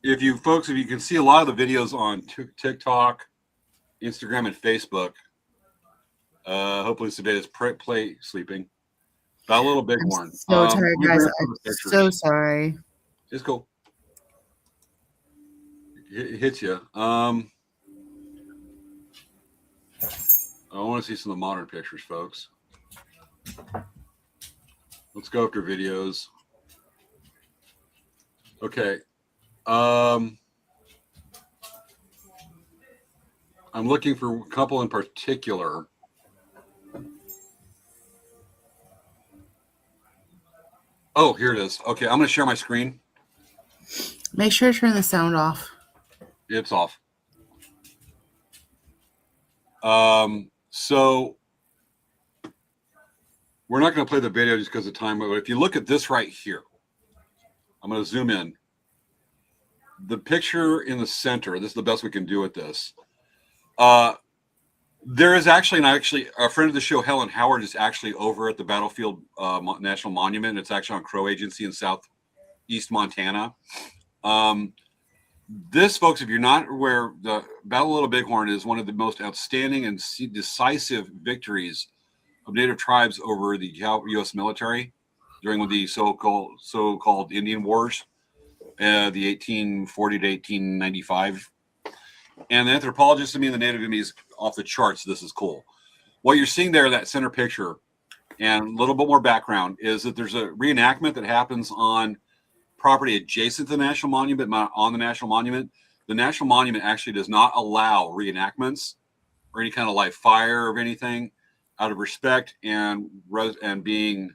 If you can see a lot of the videos on TikTok, Instagram, and Facebook. Hopefully today is play sleeping. About a little Bighorn. So tired, guys. I'm so sorry. It's cool. It hits you. I want to see some of the modern pictures, folks. Let's go after videos. Okay. I'm looking for a couple in particular. Oh, here it is. Okay, I'm going to share my screen. Make sure to turn the sound off. It's off. So we're not going to play the video just because of time, but if you look at this right here, I'm going to zoom in. The picture in the center, this is the best we can do with this. There is actually a friend of the show, Helen Howard, is actually over at the Battlefield National Monument. It's actually on Crow Agency in southeast Montana. This, folks, if you're not aware, the Battle of Little Bighorn is one of the most outstanding and decisive victories of Native tribes over the U.S. military during the so-called Indian Wars, the 1840 to 1895. And the anthropologists and me and the Native is off the charts. This is cool. What you're seeing there, that center picture, and a little bit more background, is that there's a reenactment that happens on property adjacent to the National Monument, not on the National Monument. The National Monument actually does not allow reenactments or any kind of live fire of anything, out of respect and being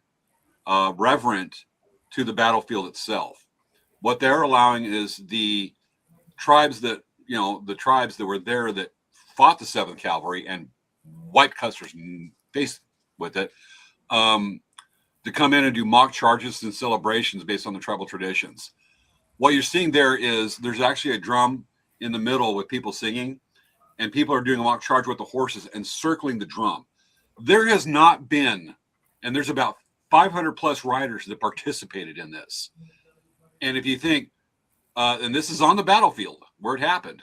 reverent to the battlefield itself. What they're allowing is the tribes that were there that fought the 7th Cavalry and wiped Custer's face with it, to come in and do mock charges and celebrations based on the tribal traditions. What you're seeing there is there's actually a drum in the middle with people singing, and people are doing a mock charge with the horses and circling the drum. There has not been, and there's about 500 plus riders that participated in this. And if you think, and this is on the battlefield where it happened,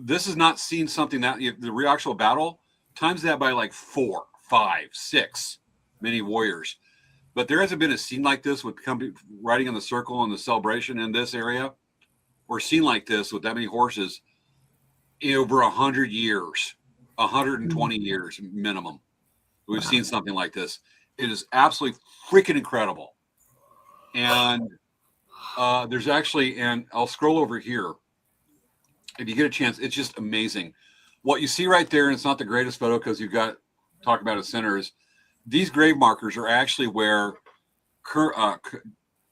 this is not seen something that the actual battle times that by like 4, 5, 6 many warriors. But there hasn't been a scene like this with riding in the circle and the celebration in this area, or scene like this with that many horses in over 100 years, 120 years minimum. We've seen something like this. It is absolutely freaking incredible. And there's actually, and I'll scroll over here. If you get a chance, it's just amazing. What you see right there, and it's not the greatest photo because you've got talk about it centers. These grave markers are actually where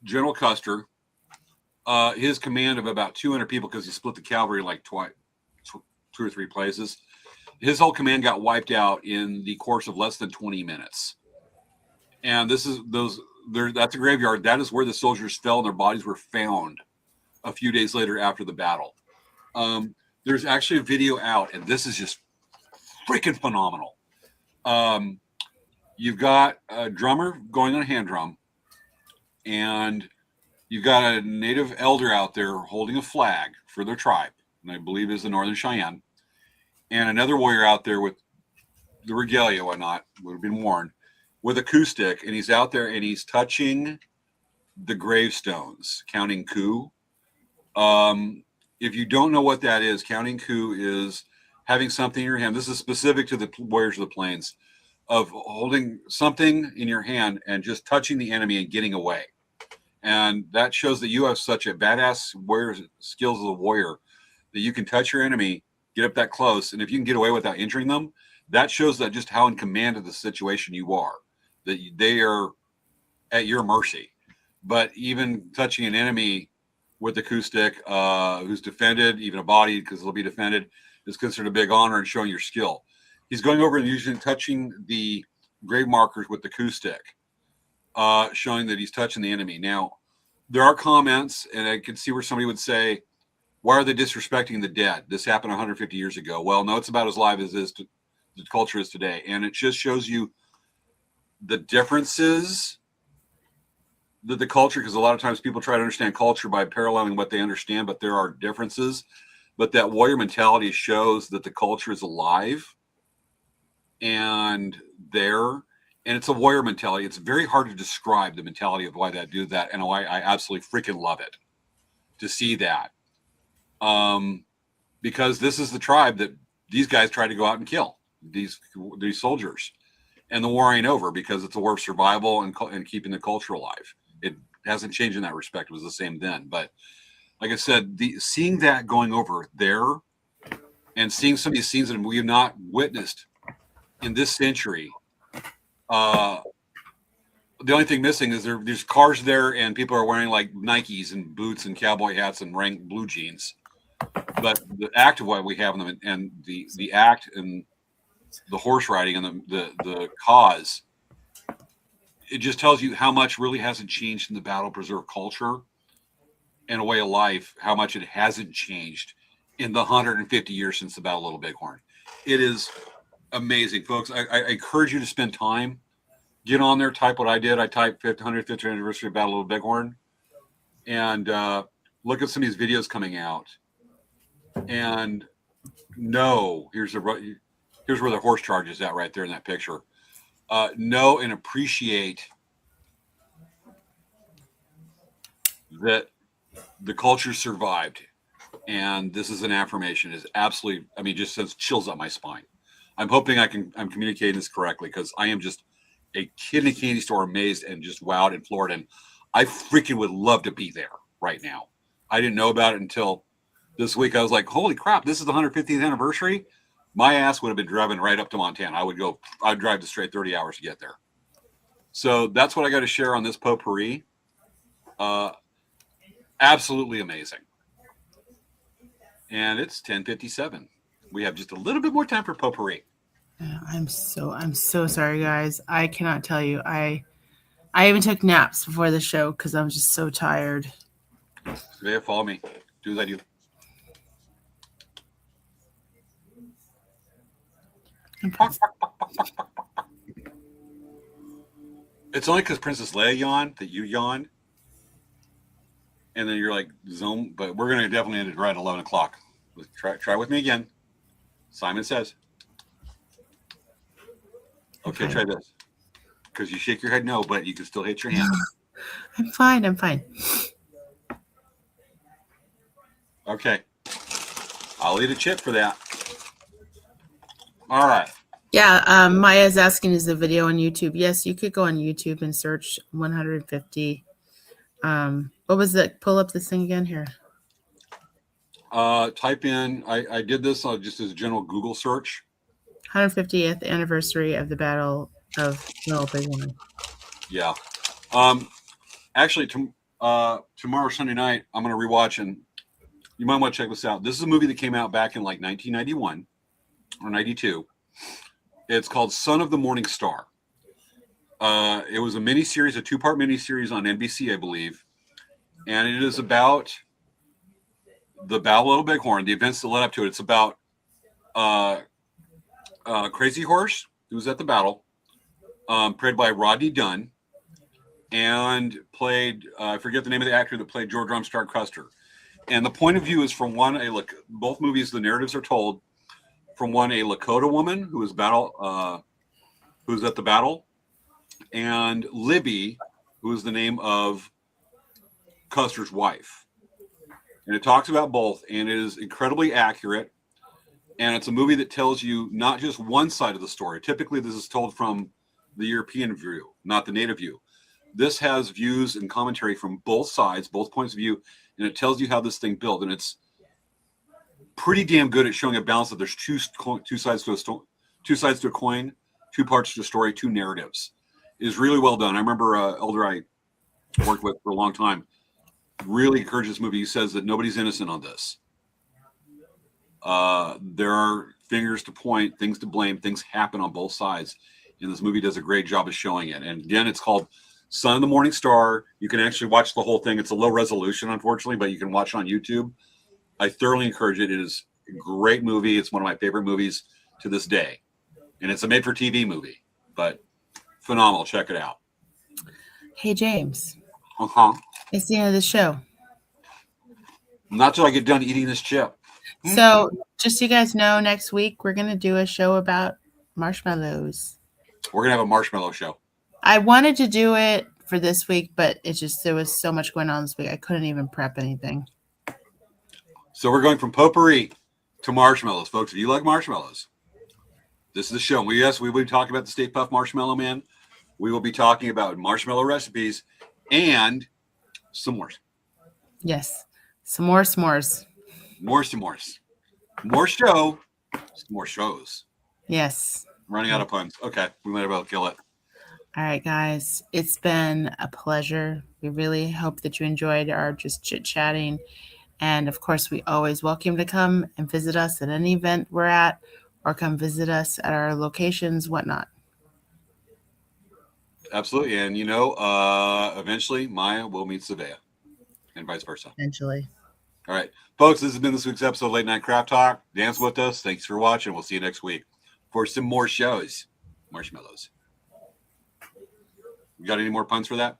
General Custer, his command of about 200 people, because he split the cavalry like 2 or 3 places, his whole command got wiped out in the course of less than 20 minutes. And this is that's a graveyard. That is where the soldiers fell and their bodies were found a few days later after the battle. There's actually a video out, and this is just freaking phenomenal. You've got a drummer going on a hand drum, and you've got a native elder out there holding a flag for their tribe, and I believe is the Northern Cheyenne, and another warrior out there with the regalia, whatnot, would have been worn, with a coup stick, and he's out there and he's touching the gravestones, counting coup. If you don't know what that is, counting coup is having something in your hand. This is specific to the warriors of the plains, of holding something in your hand and just touching the enemy and getting away. And that shows that you have such a badass warrior skills as a warrior that you can touch your enemy, get up that close, and if you can get away without injuring them, that shows that just how in command of the situation you are, that they are at your mercy. But even touching an enemy with the coup stick, who's defended, even a body, because they'll be defended, is considered a big honor and showing your skill. He's going over and usually touching the grave markers with the coup stick, showing that he's touching the enemy. Now, there are comments, and I can see where somebody would say, why are they disrespecting the dead? This happened 150 years ago. Well, no, it's about as live as the culture is today. And it just shows you the differences that the culture, because a lot of times people try to understand culture by paralleling what they understand, but there are differences. But that warrior mentality shows that the culture is alive and there, and it's a warrior mentality. It's very hard to describe the mentality of why that do that, and why I absolutely freaking love it to see that. Because this is the tribe that these guys try to go out and kill. these soldiers. And the war ain't over because it's a war of survival and keeping the culture alive. It hasn't changed in that respect. It was the same then. But like I said, seeing that going over there and seeing some of these scenes that we have not witnessed in this century, the only thing missing is there's cars there and people are wearing like Nikes and boots and cowboy hats and wearing blue jeans. But the act of what we have in them and the act and the horse riding and the cause, it just tells you how much really hasn't changed in the battle preserve culture and a way of life, how much it hasn't changed in the 150 years since the Battle of Little Bighorn. It is amazing, folks. I encourage you to spend time. Get on there, type what I did. I typed 150th anniversary of Battle of Little Bighorn and look at some of these videos coming out. And here's where the horse charge is at right there in that picture. Know and appreciate that the culture survived. And this is an affirmation. Is absolutely, I mean, just sends chills up my spine. I'm hoping I'm communicating this correctly because I am just a kid in a candy store amazed and just wowed in Florida. And I freaking would love to be there right now. I didn't know about it until this week. I was like, holy crap, this is the 150th anniversary. My ass would have been driving right up to Montana. I'd drive to straight 30 hours to get there. So that's what I got to share on this potpourri. Absolutely amazing. And it's 10:57. We have just a little bit more time for potpourri. I'm so sorry, guys. I cannot tell you. I even took naps before the show because I'm just so tired. Svea, follow me. Do as I do. It's only because Princess Leia yawned that you yawned. And then you're like, zoom. But we're going to definitely end it right at 11 o'clock. Try with me again. Simon says. Okay, try this. Because you shake your head no, but you can still hit your hand. I'm fine. Okay. I'll eat a chip for that. All right. Yeah, Maya's asking, is the video on YouTube? Yes, you could go on YouTube and search 150. What was that? Pull up this thing again here. Type in, I did this just as a general Google search. 150th anniversary of the Battle of Little Bighorn. Yeah. Actually, tomorrow, Sunday night, I'm going to rewatch, and you might want to check this out. This is a movie that came out back in like 1991 or 92. It's called Son of the Morning Star. It was a miniseries, a 2-part miniseries on NBC, I believe. And it is about the Battle of Little Bighorn, the events that led up to it. It's about Crazy Horse, who was at the battle, played by Rodney Dunn, and played, I forget the name of the actor that played George Armstrong Custer. And the point of view is from both movies, the narratives are told from a Lakota woman who was who's at the battle, and Libby, who is the name of Custer's wife. And it talks about both, and it is incredibly accurate. And it's a movie that tells you not just one side of the story. Typically, this is told from the European view, not the native view. This has views and commentary from both sides, both points of view, and it tells you how this thing built. And it's pretty damn good at showing a balance that there's two sides to a coin, 2 parts to a story, 2 narratives. It is really well done. I remember elder I worked with for a long time really encouraged this movie. He says that nobody's innocent on this. There are fingers to point, things to blame, things happen on both sides. And this movie does a great job of showing it. And again, it's called Son of the Morning Star. You can actually watch the whole thing. It's a low resolution, unfortunately, but you can watch it on YouTube. I thoroughly encourage it. It is a great movie. It's one of my favorite movies to this day. And it's a made-for-TV movie, but phenomenal. Check it out. Hey, James. Uh-huh. It's the end of the show. Not till I get done eating this chip. So just so you guys know, next week we're going to do a show about marshmallows. We're going to have a marshmallow show. I wanted to do it for this week, but there was so much going on this week. I couldn't even prep anything. So we're going from potpourri to marshmallows, folks. If you like marshmallows, This is the show. We will be talking about the Stay Puft Marshmallow Man. We will be talking about marshmallow recipes and s'mores. Yes. Some more s'mores. More s'mores. More show. More shows. Yes. I'm running out of puns. Okay. We might as well kill it. All right, guys. It's been a pleasure. We really hope that you enjoyed our just chit-chatting. And of course, we always welcome you to come and visit us at any event we're at, or come visit us at our locations, whatnot. Absolutely. And, eventually Maya will meet Svea and vice versa. Eventually. All right. Folks, this has been this week's episode of Late Night Craft Talk. Dance with us. Thanks for watching. We'll see you next week for some more shows. Marshmallows. You got any more puns for that?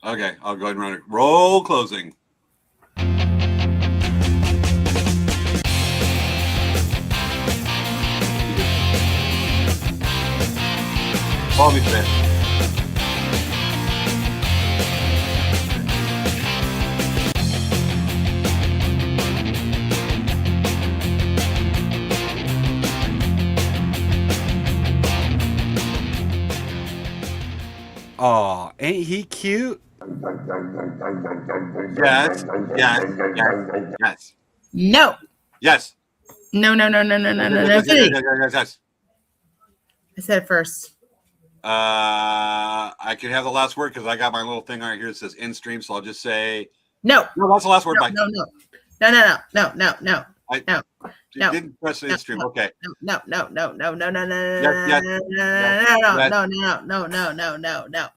Okay. I'll go ahead and run it. Roll closing. Follow me today. Oh, ain't he cute? Yes. No. Yes. No. Yes. I said it first. I can have the last word because I got my little thing right here that says in stream, so I'll just say No. no. That's the last word. No. Bye. No. You didn't press the in stream. Okay. No. Yes. No.